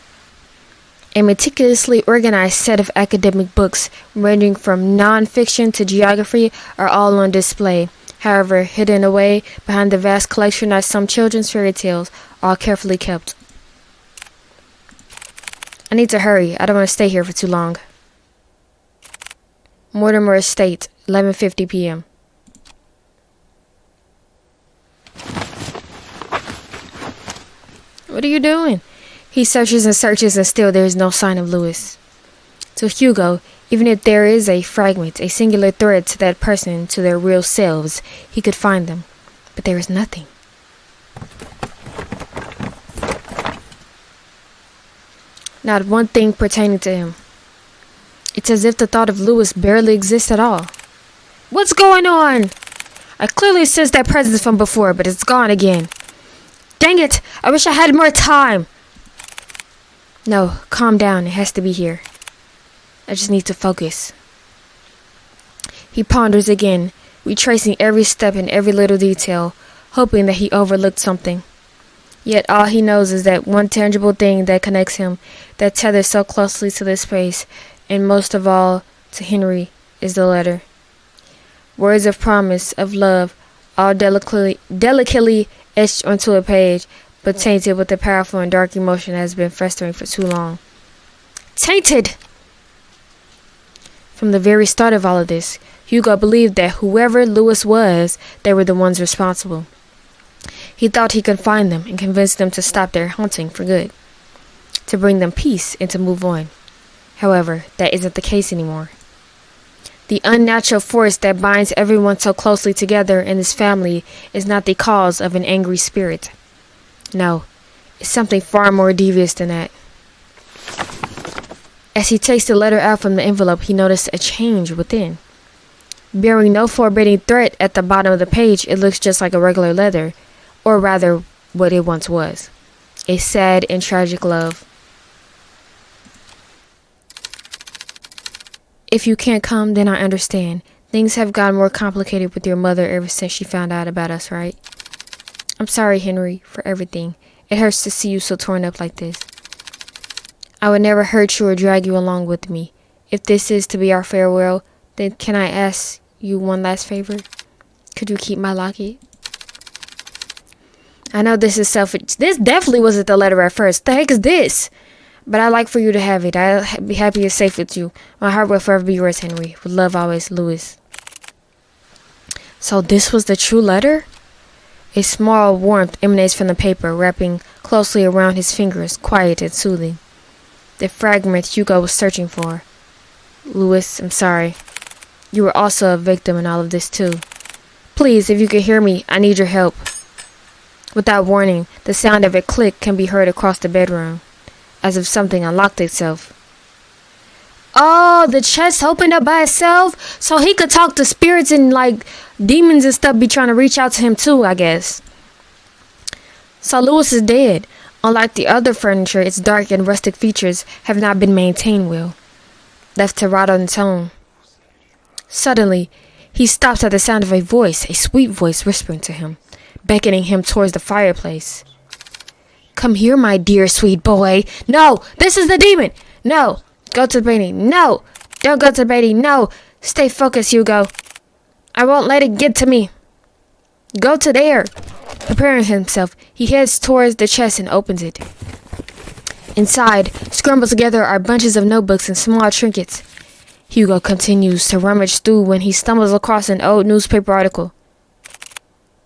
A meticulously organized set of academic books, ranging from non-fiction to geography, are all on display. However, hidden away behind the vast collection are some children's fairy tales, all carefully kept. I need to hurry. I don't want to stay here for too long. Mortimer Estate, 11:50 p.m. What are you doing? He searches and searches, and still there is no sign of Louis. To Hugo, even if there is a fragment, a singular thread to that person, to their real selves, he could find them. But there is nothing. Not one thing pertaining to him. It's as if the thought of Louis barely exists at all. What's going on? I clearly sensed that presence from before, but it's gone again. Dang it! I wish I had more time! No, calm down. It has to be here. I just need to focus. He ponders again, retracing every step and every little detail, hoping that he overlooked something. Yet all he knows is that one tangible thing that connects him, that tethers so closely to this place, and most of all to Henry, is the letter. Words of promise, of love, all delicately etched onto a page, but tainted with the powerful and dark emotion that has been festering for too long. Tainted! From the very start of all of this, Hugo believed that whoever Louis was, they were the ones responsible. He thought he could find them and convince them to stop their haunting for good, to bring them peace and to move on. However, that isn't the case anymore. The unnatural force that binds everyone so closely together in this family is not the cause of an angry spirit. No, it's something far more devious than that. As he takes the letter out from the envelope, he noticed a change within. Bearing no forbidding threat at the bottom of the page, it looks just like a regular letter, or rather, what it once was. A sad and tragic love. If you can't come, then I understand. Things have gotten more complicated with your mother ever since she found out about us, right? I'm sorry, Henry, for everything. It hurts to see you so torn up like this. I would never hurt you or drag you along with me. If this is to be our farewell, then can I ask you one last favor? Could you keep my locket? I know this is selfish. This definitely wasn't the letter at first. The heck is this? But I'd like for you to have it. I'll be happy and safe with you. My heart will forever be yours, Henry. With love always, Louis. So this was the true letter? A small warmth emanates from the paper, wrapping closely around his fingers, quiet and soothing. The fragment Hugo was searching for. Louis, I'm sorry. You were also a victim in all of this too. Please, if you can hear me, I need your help. Without warning, the sound of a click can be heard across the bedroom, as if something unlocked itself. Oh, the chest opened up by itself, so he could talk to spirits and like demons and stuff be trying to reach out to him too, I guess. So Louis is dead. Unlike the other furniture, its dark and rustic features have not been maintained well, left to rot on its own. Suddenly, he stops at the sound of a voice, a sweet voice whispering to him, beckoning him towards the fireplace. Come here, my dear sweet boy. No, this is the demon. No, go to the painting. No, don't go to the painting. No, stay focused, Hugo. I won't let it get to me. Go to there. Preparing himself, he heads towards the chest and opens it. Inside, scrambled together are bunches of notebooks and small trinkets. Hugo continues to rummage through when he stumbles across an old newspaper article.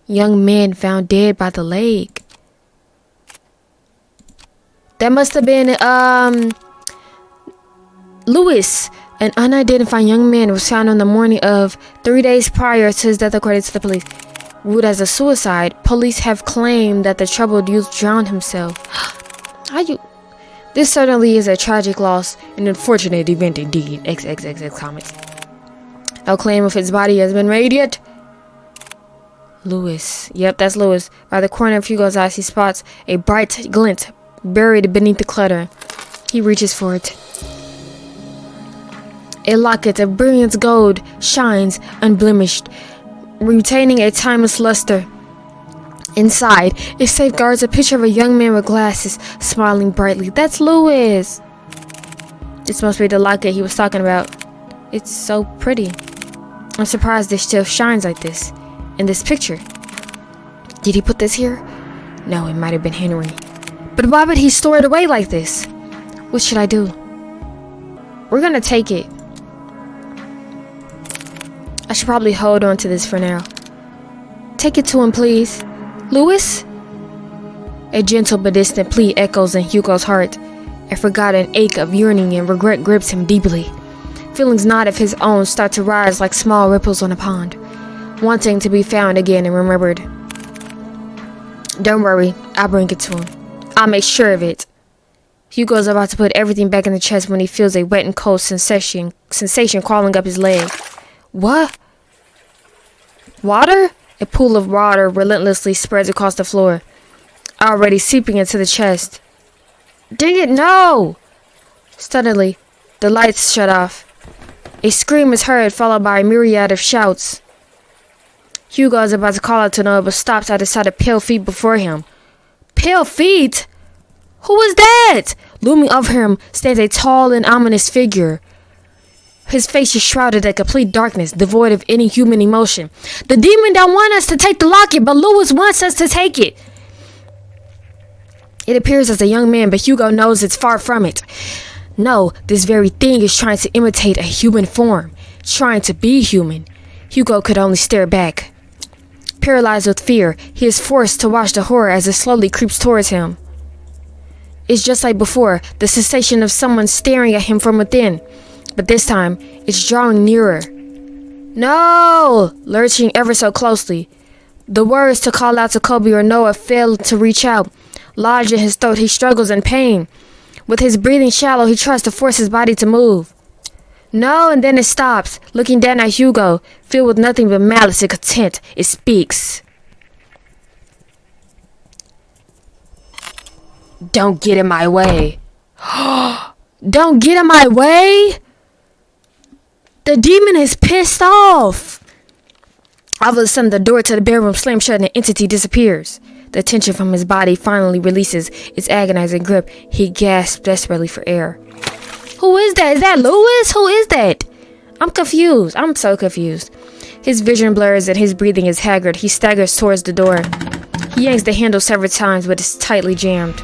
Young man found dead by the lake. That must have been, Louis. An unidentified young man was found on the morning of 3 days prior to his death, according to the police. Ruled as a suicide, police have claimed that the troubled youth drowned himself. This certainly is a tragic loss, an unfortunate event indeed. XXXX comments. No claim of his body has been made yet. Louis. Yep, that's Louis. By the corner of Hugo's eyes, he spots a bright glint buried beneath the clutter. He reaches for it. A locket of brilliant gold shines unblemished, retaining a timeless luster. Inside, it safeguards a picture of a young man with glasses, smiling brightly. That's Louis! This must be the locket he was talking about. It's so pretty. I'm surprised it still shines like this. In this picture. Did he put this here? No, it might have been Henry. But why would he store it away like this? What should I do? We're gonna take it. I should probably hold on to this for now. Take it to him, please. Louis? A gentle but distant plea echoes in Hugo's heart. A forgotten ache of yearning and regret grips him deeply. Feelings not of his own start to rise like small ripples on a pond, wanting to be found again and remembered. Don't worry, I'll bring it to him. I'll make sure of it. Hugo's about to put everything back in the chest when he feels a wet and cold sensation crawling up his leg. What? Water? A pool of water relentlessly spreads across the floor, already seeping into the chest. Dang it, no! Suddenly, the lights shut off. A scream is heard, followed by a myriad of shouts. Hugo is about to call out to Noah, but stops at the sight of pale feet before him. Pale feet? Who is that? Looming over him stands a tall and ominous figure. His face is shrouded in complete darkness, devoid of any human emotion. The demon don't want us to take the locket, but Louis wants us to take it. It appears as a young man, but Hugo knows it's far from it. No, this very thing is trying to imitate a human form, trying to be human. Hugo could only stare back. Paralyzed with fear, he is forced to watch the horror as it slowly creeps towards him. It's just like before, the sensation of someone staring at him from within. But this time, it's drawing nearer. No! Lurching ever so closely. The words to call out to Kobe or Noah fail to reach out. Lodged in his throat, he struggles in pain. With his breathing shallow, he tries to force his body to move. No, and then it stops, looking down at Hugo, filled with nothing but malice and contempt. It speaks. Don't get in my way. Don't get in my way? The demon is pissed off. All of a sudden, the door to the bedroom slams shut and the entity disappears. The tension from his body finally releases its agonizing grip. He gasps desperately for air. Who is that? Is that Louis? Who is that? I'm confused. I'm so confused. His vision blurs and his breathing is haggard. He staggers towards the door. He yanks the handle several times, but it's tightly jammed.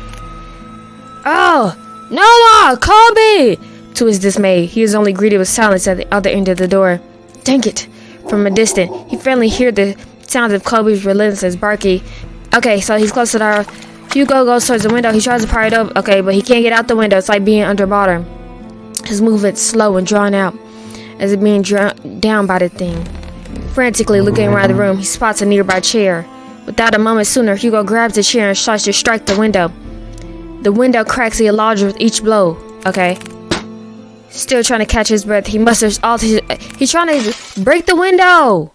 Oh! Noah! Kobe! To his dismay, he is only greeted with silence at the other end of the door. Dang it! From a distance, he finally hears the sounds of Kobe's relentless barking. Okay, so he's close to the door. Hugo goes towards the window. He tries to pry it up. Okay, but he can't get out the window. It's like being underwater. His movement slow and drawn out, as if being drawn down by the thing. Frantically looking around the room, he spots a nearby chair. Without a moment sooner, Hugo grabs the chair and starts to strike the window. The window cracks a larger with each blow. Okay. Still trying to catch his breath, he musters all his... He's trying to break the window!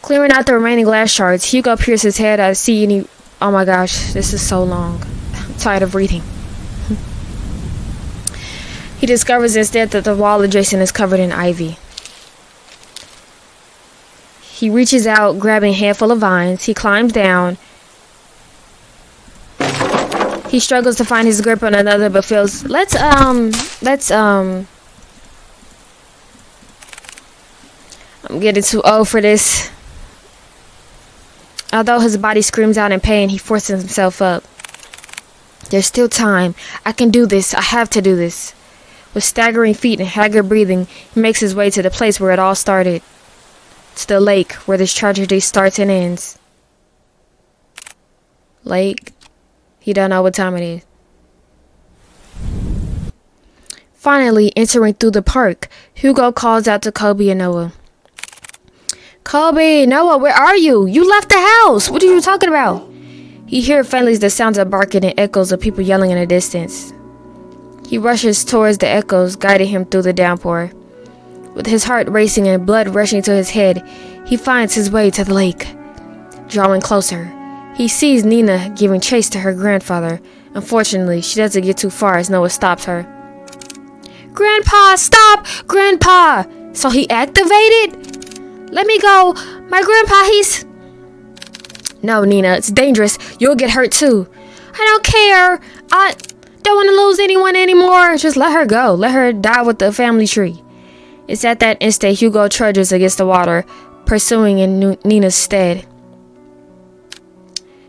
Clearing out the remaining glass shards, Hugo peers his head out to see any... Oh my gosh, this is so long. I'm tired of reading. He discovers instead that the wall adjacent is covered in ivy. He reaches out, grabbing a handful of vines. He climbs down. He struggles to find his grip on another, but feels, I'm getting too old for this. Although his body screams out in pain, he forces himself up. There's still time. I can do this. I have to do this. With staggering feet and haggard breathing, he makes his way to the place where it all started. To the lake, where this tragedy starts and ends. Lake. He don't know what time it is. Finally, entering through the park, Hugo calls out to Kobe and Noah. Kobe, Noah, where are you? You left the house. What are you talking about? He hears faintly the sounds of barking and echoes of people yelling in the distance. He rushes towards the echoes, guiding him through the downpour. With his heart racing and blood rushing to his head, He finds his way to the lake. Drawing closer, he sees Nina giving chase to her grandfather. Unfortunately, she doesn't get too far as Noah stops her. Grandpa, stop! Grandpa! So he activated? Let me go. My grandpa, he's... No, Nina, it's dangerous. You'll get hurt too. I don't care. I don't want to lose anyone anymore. Just let her go. Let her die with the family tree. It's at that instant Hugo trudges against the water, pursuing in Nina's stead.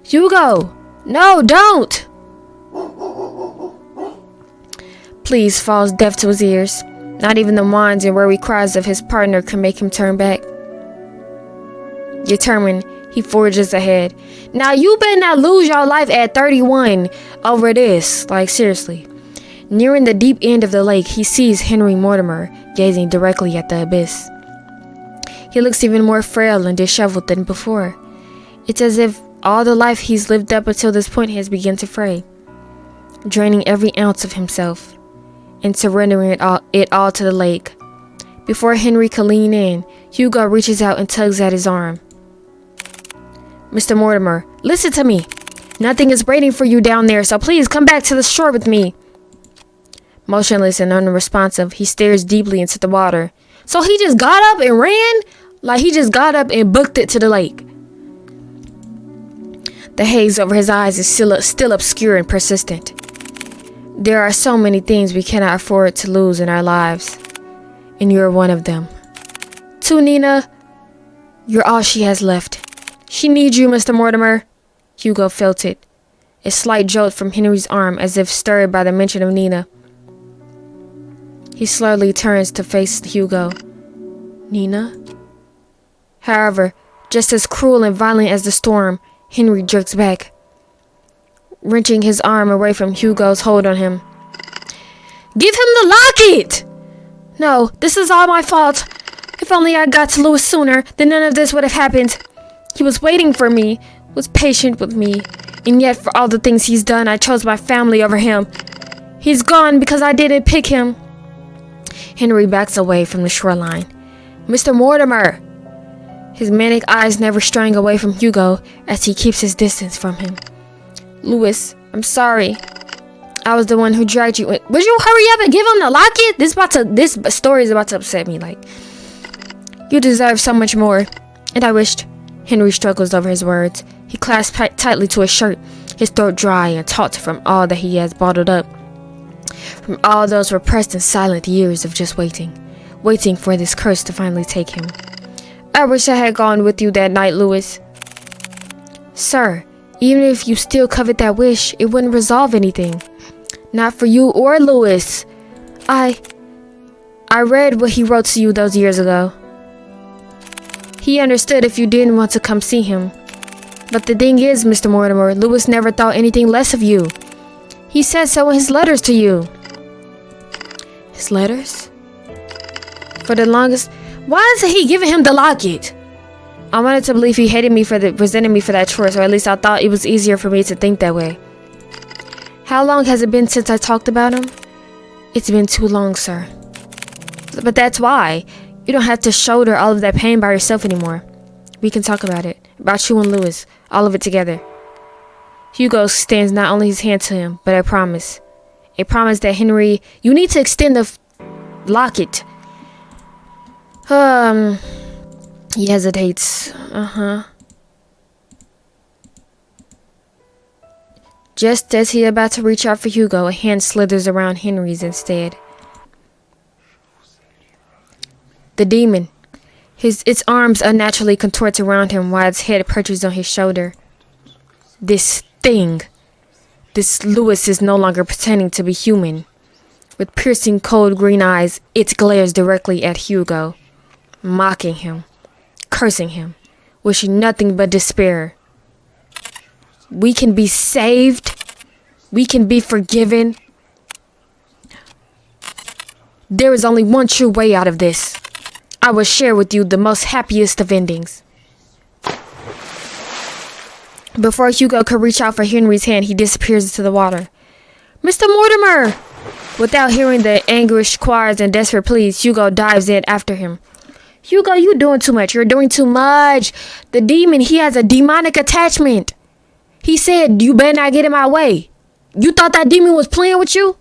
Hugo! No, don't! Please falls deaf to his ears. Not even the whines and worried cries of his partner can make him turn back. Determined, he forges ahead. Now you better not lose your life at 31 over this. Like, seriously. Nearing the deep end of the lake, he sees Henry Mortimer gazing directly at the abyss. He looks even more frail and disheveled than before. It's as if all the life he's lived up until this point has begun to fray, draining every ounce of himself and surrendering it all to the lake. Before Henry can lean in, Hugo reaches out and tugs at his arm. Mr. Mortimer, listen to me. Nothing is waiting for you down there, so please come back to the shore with me. Motionless and unresponsive, he stares deeply into the water. So he just got up and ran? Like he just got up and booked it to the lake. The haze over his eyes is still obscure and persistent. There are so many things we cannot afford to lose in our lives, and you're one of them. To Nina, you're all she has left. She needs you, Mr. Mortimer. Hugo felt it. A slight jolt from Henry's arm as if stirred by the mention of Nina. He slowly turns to face Hugo. Nina? However, just as cruel and violent as the storm, Henry jerks back, wrenching his arm away from Hugo's hold on him. Give him the locket! No, this is all my fault. If only I got to Louis sooner, then none of this would have happened. He was waiting for me, was patient with me, and yet for all the things he's done, I chose my family over him. He's gone because I didn't pick him. Henry backs away from the shoreline. Mr. Mortimer! His manic eyes never straying away from Hugo as he keeps his distance from him. Louis, I'm sorry. I was the one who dragged you in. Would you hurry up and give him the locket? This story is about to upset me. Like, you deserve so much more. And I wished. Henry struggles over his words. He clasps tightly to his shirt, his throat dry and taut from all that he has bottled up. From all those repressed and silent years of just waiting for this curse to finally take him. I wish I had gone with you that night, Louis. Sir, even if you still covet that wish, it wouldn't resolve anything. Not for you or Louis. I read what he wrote to you those years ago. He understood if you didn't want to come see him. But the thing is, Mr. Mortimer, Louis never thought anything less of you. He said so in his letters to you. His letters? For the longest... Why isn't he giving him the locket? I wanted to believe he hated me resented me for that choice, or at least I thought it was easier for me to think that way. How long has it been since I talked about him? It's been too long, sir. But that's why. You don't have to shoulder all of that pain by yourself anymore. We can talk about it. About you and Louis. All of it together. Hugo extends not only his hand to him, but a promise. A promise that Henry... You need to extend the locket. He hesitates. Just as he is about to reach out for Hugo, a hand slithers around Henry's instead. The demon. Its arms unnaturally contort around him while its head perches on his shoulder. This thing. This Louis is no longer pretending to be human. With piercing cold green eyes, it glares directly at Hugo, mocking him, cursing him, wishing nothing but despair. We can be saved. We can be forgiven. There is only one true way out of this. I will share with you the most happiest of endings. Before Hugo could reach out for Henry's hand, he disappears into the water. Mr. Mortimer! Without hearing the anguished cries and desperate pleas, Hugo dives in after him. Hugo, you doing too much. You're doing too much. The demon, he has a demonic attachment. He said, you better not get in my way. You thought that demon was playing with you?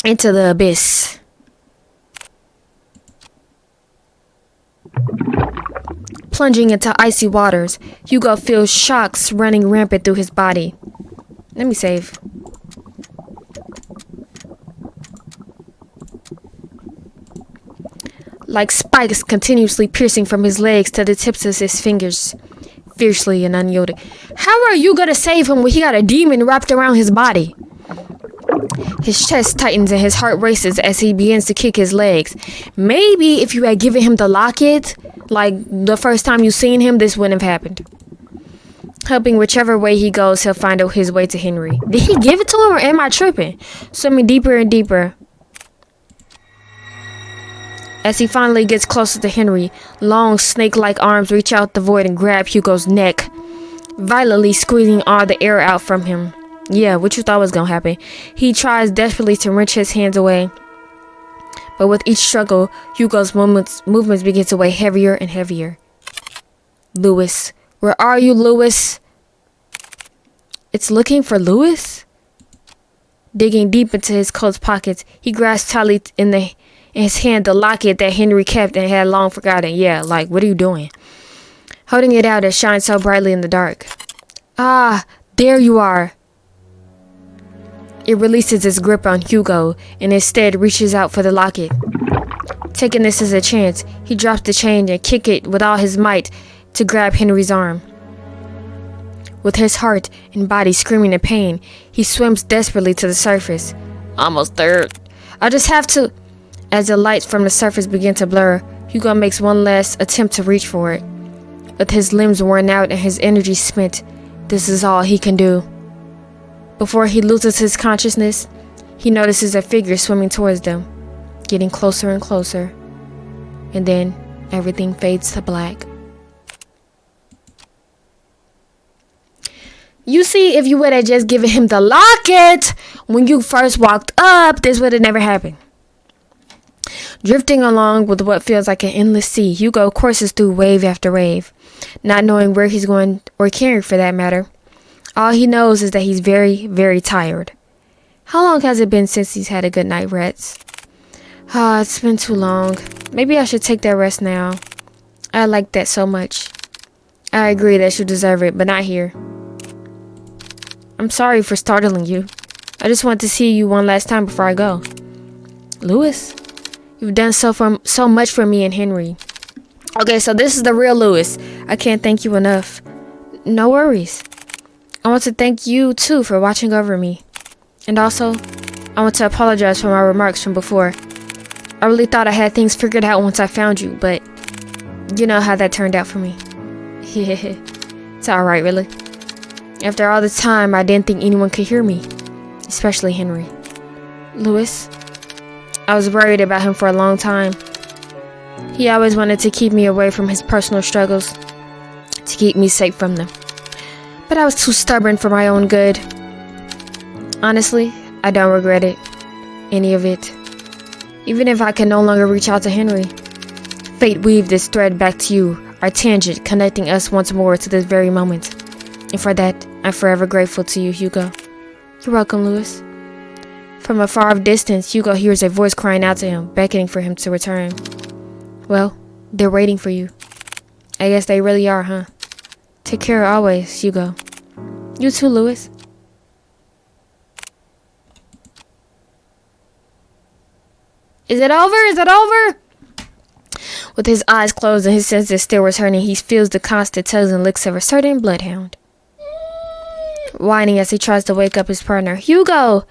Into the abyss. Plunging into icy waters, Hugo feels shocks running rampant through his body. Let me save. Like spikes continuously piercing from his legs to the tips of his fingers, fiercely and unyielding. How are you gonna save him when he got a demon wrapped around his body? His chest tightens and his heart races as he begins to kick his legs. Maybe if you had given him the locket, like the first time you seen him, this wouldn't have happened. Hoping whichever way he goes, he'll find out his way to Henry. Did he give it to him or am I tripping? Swimming deeper and deeper. As he finally gets closer to Henry, long snake-like arms reach out the void and grab Hugo's neck, violently squeezing all the air out from him. Yeah, what you thought was gonna happen. He tries desperately to wrench his hands away, but with each struggle, Hugo's movements begin to weigh heavier and heavier. Lewis, where are you, Lewis? It's looking for Lewis? Digging deep into his coat pockets, he grasps tightly in his hand the locket that Henry kept and had long forgotten. Yeah, like, what are you doing? Holding it out, it shines so brightly in the dark. Ah, there you are. It releases its grip on Hugo and instead reaches out for the locket. Taking this as a chance, he drops the chain and kicks it with all his might to grab Henry's arm. With his heart and body screaming in pain, he swims desperately to the surface. Almost there. I just have to... As the lights from the surface begin to blur, Hugo makes one last attempt to reach for it. With his limbs worn out and his energy spent, this is all he can do. Before he loses his consciousness, he notices a figure swimming towards them, getting closer and closer. And then everything fades to black. You see, if you would have just given him the locket when you first walked up, this would have never happened. Drifting along with what feels like an endless sea, Hugo courses through wave after wave, not knowing where he's going or caring for that matter. All he knows is that he's very, very tired. How long has it been since he's had a good night rest? It's been too long. Maybe I should take that rest now. I like that so much. I agree that you deserve it, but not here. I'm sorry for startling you. I just want to see you one last time before I go. Lewis? You've done so much for me and Henry. Okay, so this is the real Lewis. I can't thank you enough. No worries. I want to thank you, too, for watching over me. And also, I want to apologize for my remarks from before. I really thought I had things figured out once I found you, but you know how that turned out for me. It's alright, really. After all this time, I didn't think anyone could hear me. Especially Henry. Lewis, I was worried about him for a long time. He always wanted to keep me away from his personal struggles, to keep me safe from them. But I was too stubborn for my own good. Honestly, I don't regret it. Any of it. Even if I can no longer reach out to Henry. Fate weaved this thread back to you, our tangent connecting us once more to this very moment. And for that, I'm forever grateful to you, Hugo. You're welcome, Lewis. From a far off distance, Hugo hears a voice crying out to him, beckoning for him to return. Well, they're waiting for you. I guess they really are, huh? Take care always, Hugo. You too, Lewis. Is it over? Is it over? With his eyes closed and his senses still returning, he feels the constant tugs and licks of a certain bloodhound. Whining as he tries to wake up his partner. Hugo!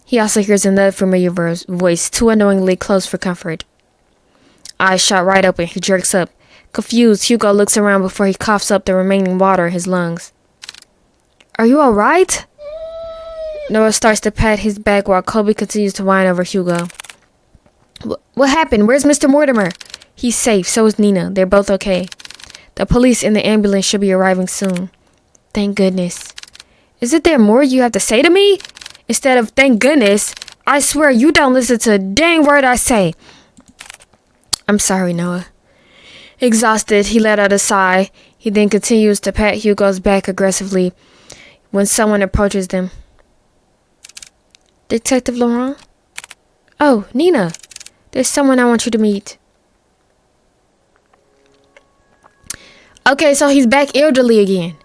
He also hears another familiar voice, too unknowingly close for comfort. Eyes shot right open, he jerks up. Confused, Hugo looks around before he coughs up the remaining water in his lungs. Are you alright? Noah starts to pat his back while Colby continues to whine over Hugo. What happened? Where's Mr. Mortimer? He's safe, so is Nina. They're both okay. The police and the ambulance should be arriving soon. Thank goodness. Isn't there more you have to say to me? Instead of thank goodness, I swear you don't listen to a dang word I say. I'm sorry, Noah. Exhausted, he let out a sigh. He then continues to pat Hugo's back aggressively when someone approaches them. Detective Laurent? Oh, Nina. There's someone I want you to meet. Okay, so he's back elderly again.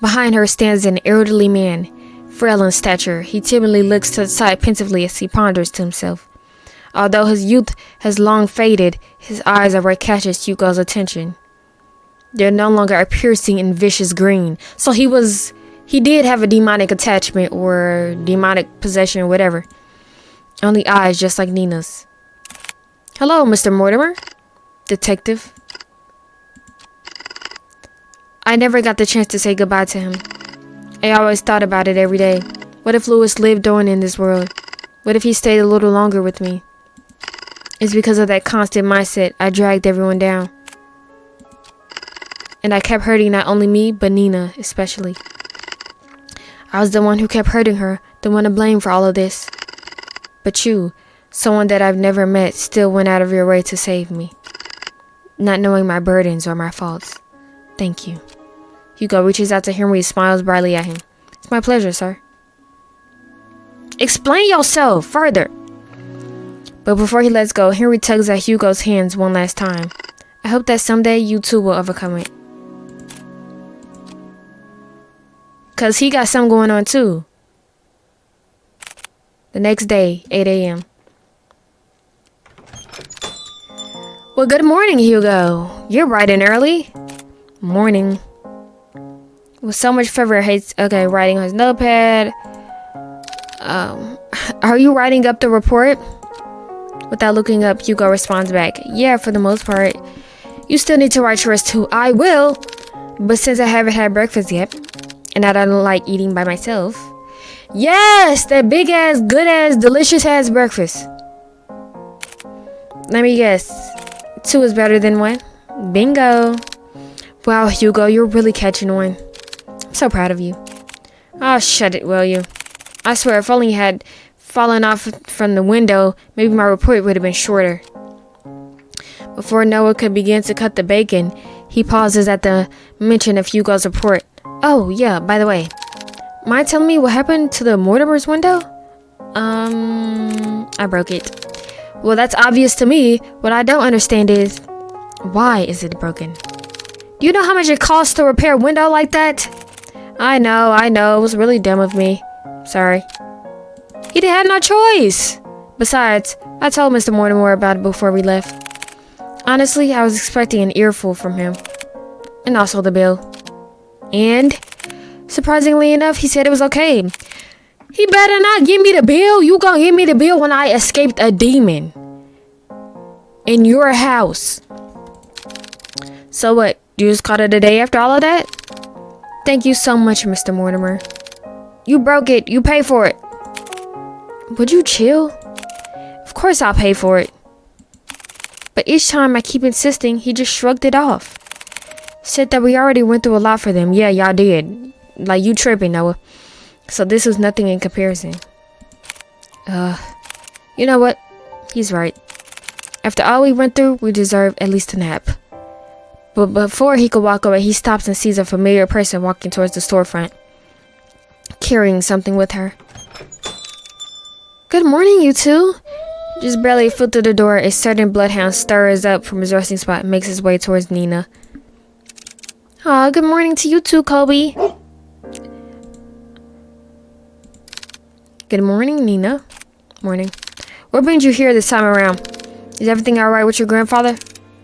Behind her stands an elderly man, frail in stature. He timidly looks to the side pensively as he ponders to himself. Although his youth has long faded, his eyes are what catches Hugo's attention. They're no longer a piercing and vicious green. So he did have a demonic attachment or demonic possession or whatever. Only eyes just like Nina's. Hello, Mr. Mortimer. Detective. I never got the chance to say goodbye to him. I always thought about it every day. What if Louis lived on in this world? What if he stayed a little longer with me? It's because of that constant mindset I dragged everyone down. And I kept hurting not only me, but Nina especially. I was the one who kept hurting her, the one to blame for all of this. But you, someone that I've never met, still went out of your way to save me. Not knowing my burdens or my faults. Thank you. Hugo reaches out to Henry and smiles brightly at him. It's my pleasure, sir. Explain yourself further. But before he lets go, Henry tugs at Hugo's hands one last time. I hope that someday you too will overcome it. Cause he got something going on too. The next day, 8 a.m. Well, good morning, Hugo. You're bright and early. Morning. With so much fervor, hates writing on his notepad. Are you writing up the report? Without looking up, Hugo responds back. Yeah, for the most part. You still need to write yours too. I will. But since I haven't had breakfast yet, and I don't like eating by myself. Yes, that big ass, good ass, delicious ass breakfast. Let me guess. 2 is better than 1. Bingo. Wow, Hugo, you're really catching on. I'm so proud of you. Oh, shut it, will you? I swear, if only you had fallen off from the window, maybe my report would have been shorter. Before Noah could begin to cut the bacon, he pauses at the mention of Hugo's report. Oh, yeah, by the way, mind telling me what happened to the Mortimer's window? I broke it. Well, that's obvious to me. What I don't understand is, why is it broken? Do you know how much it costs to repair a window like that? I know, it was really dumb of me. Sorry. He had no choice. Besides, I told Mr. Mortimer about it before we left. Honestly, I was expecting an earful from him. And also the bill. And, surprisingly enough, he said it was okay. He better not give me the bill. You gonna give me the bill when I escaped a demon. In your house. So what, you just called it a day after all of that? Thank you so much, Mr. Mortimer. You broke it. You pay for it. Would you chill? Of course I'll pay for it. But each time I keep insisting, he just shrugged it off. Said that we already went through a lot for them. Yeah, y'all did. Like, you tripping, Noah. So this was nothing in comparison. You know what? He's right. After all we went through, we deserve at least a nap. But before he could walk away, he stops and sees a familiar person walking towards the storefront, carrying something with her. Good morning, you two. Just barely a foot through the door, a certain bloodhound stirs up from his resting spot and makes his way towards Nina. Aw, good morning to you too, Kobe. Good morning, Nina. Morning. What brings you here this time around? Is everything alright with your grandfather?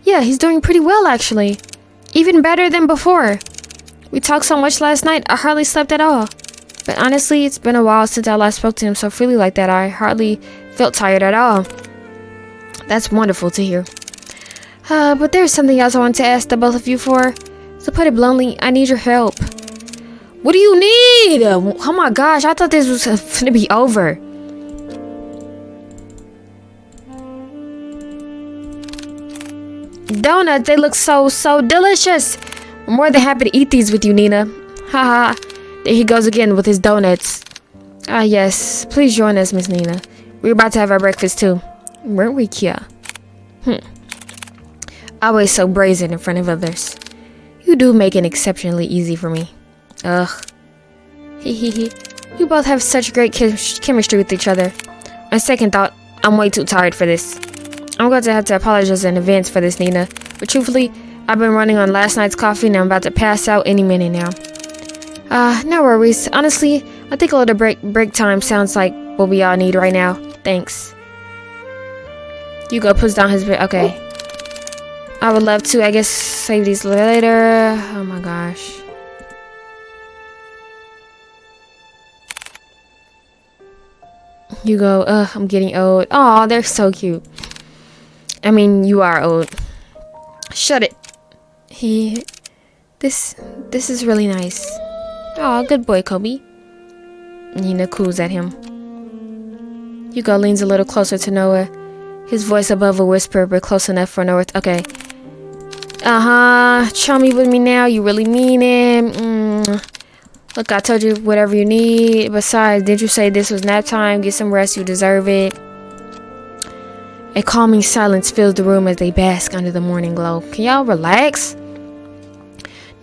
Yeah, he's doing pretty well, actually. Even better than before. We talked so much last night, I hardly slept at all. But honestly, it's been a while since I last spoke to him so freely like that. I hardly felt tired at all. That's wonderful to hear. But there's something else I want to ask the both of you for. To put it bluntly, I need your help. What do you need? Oh my gosh, I thought this was gonna be over. Donuts, they look so delicious. I'm more than happy to eat these with you, Nina. Haha. There he goes again with his donuts. Ah, yes. Please join us, Miss Nina. We're about to have our breakfast too. Weren't we, Kia? Always so brazen in front of others. You do make it exceptionally easy for me. Ugh. Hehehe. You both have such great chemistry with each other. On second thought, I'm way too tired for this. I'm going to have to apologize in advance for this, Nina. But truthfully, I've been running on last night's coffee and I'm about to pass out any minute now. No worries. Honestly, I think a little break time sounds like what we all need right now. Thanks. Hugo puts down his bed. Okay. I would love to, I guess, save these later. Oh my gosh. Hugo, I'm getting old. Aw, they're so cute. I mean, you are old. Shut it. This is really nice. Aw, good boy, Kobe. Nina coos at him. Hugo leans a little closer to Noah. His voice above a whisper, but close enough for Noah. Okay. Chummy with me now. You really mean it. Look, I told you whatever you need. Besides, didn't you say this was nap time? Get some rest. You deserve it. A calming silence fills the room as they bask under the morning glow. Can y'all relax?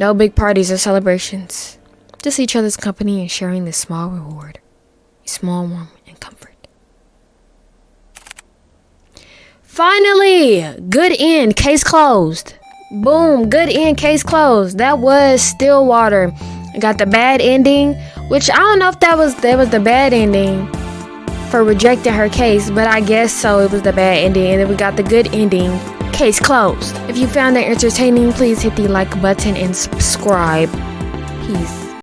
No big parties or celebrations. Just each other's company and sharing this small reward. A small warmth and comfort. Finally! Good end. Case closed. Boom. Good end. Case closed. That was Stillwater. Got the bad ending, which I don't know if that was the bad ending for rejecting her case, but I guess so. It was the bad ending, and then we got the good ending. Case closed. If you found that entertaining, please hit the like button and subscribe. Peace.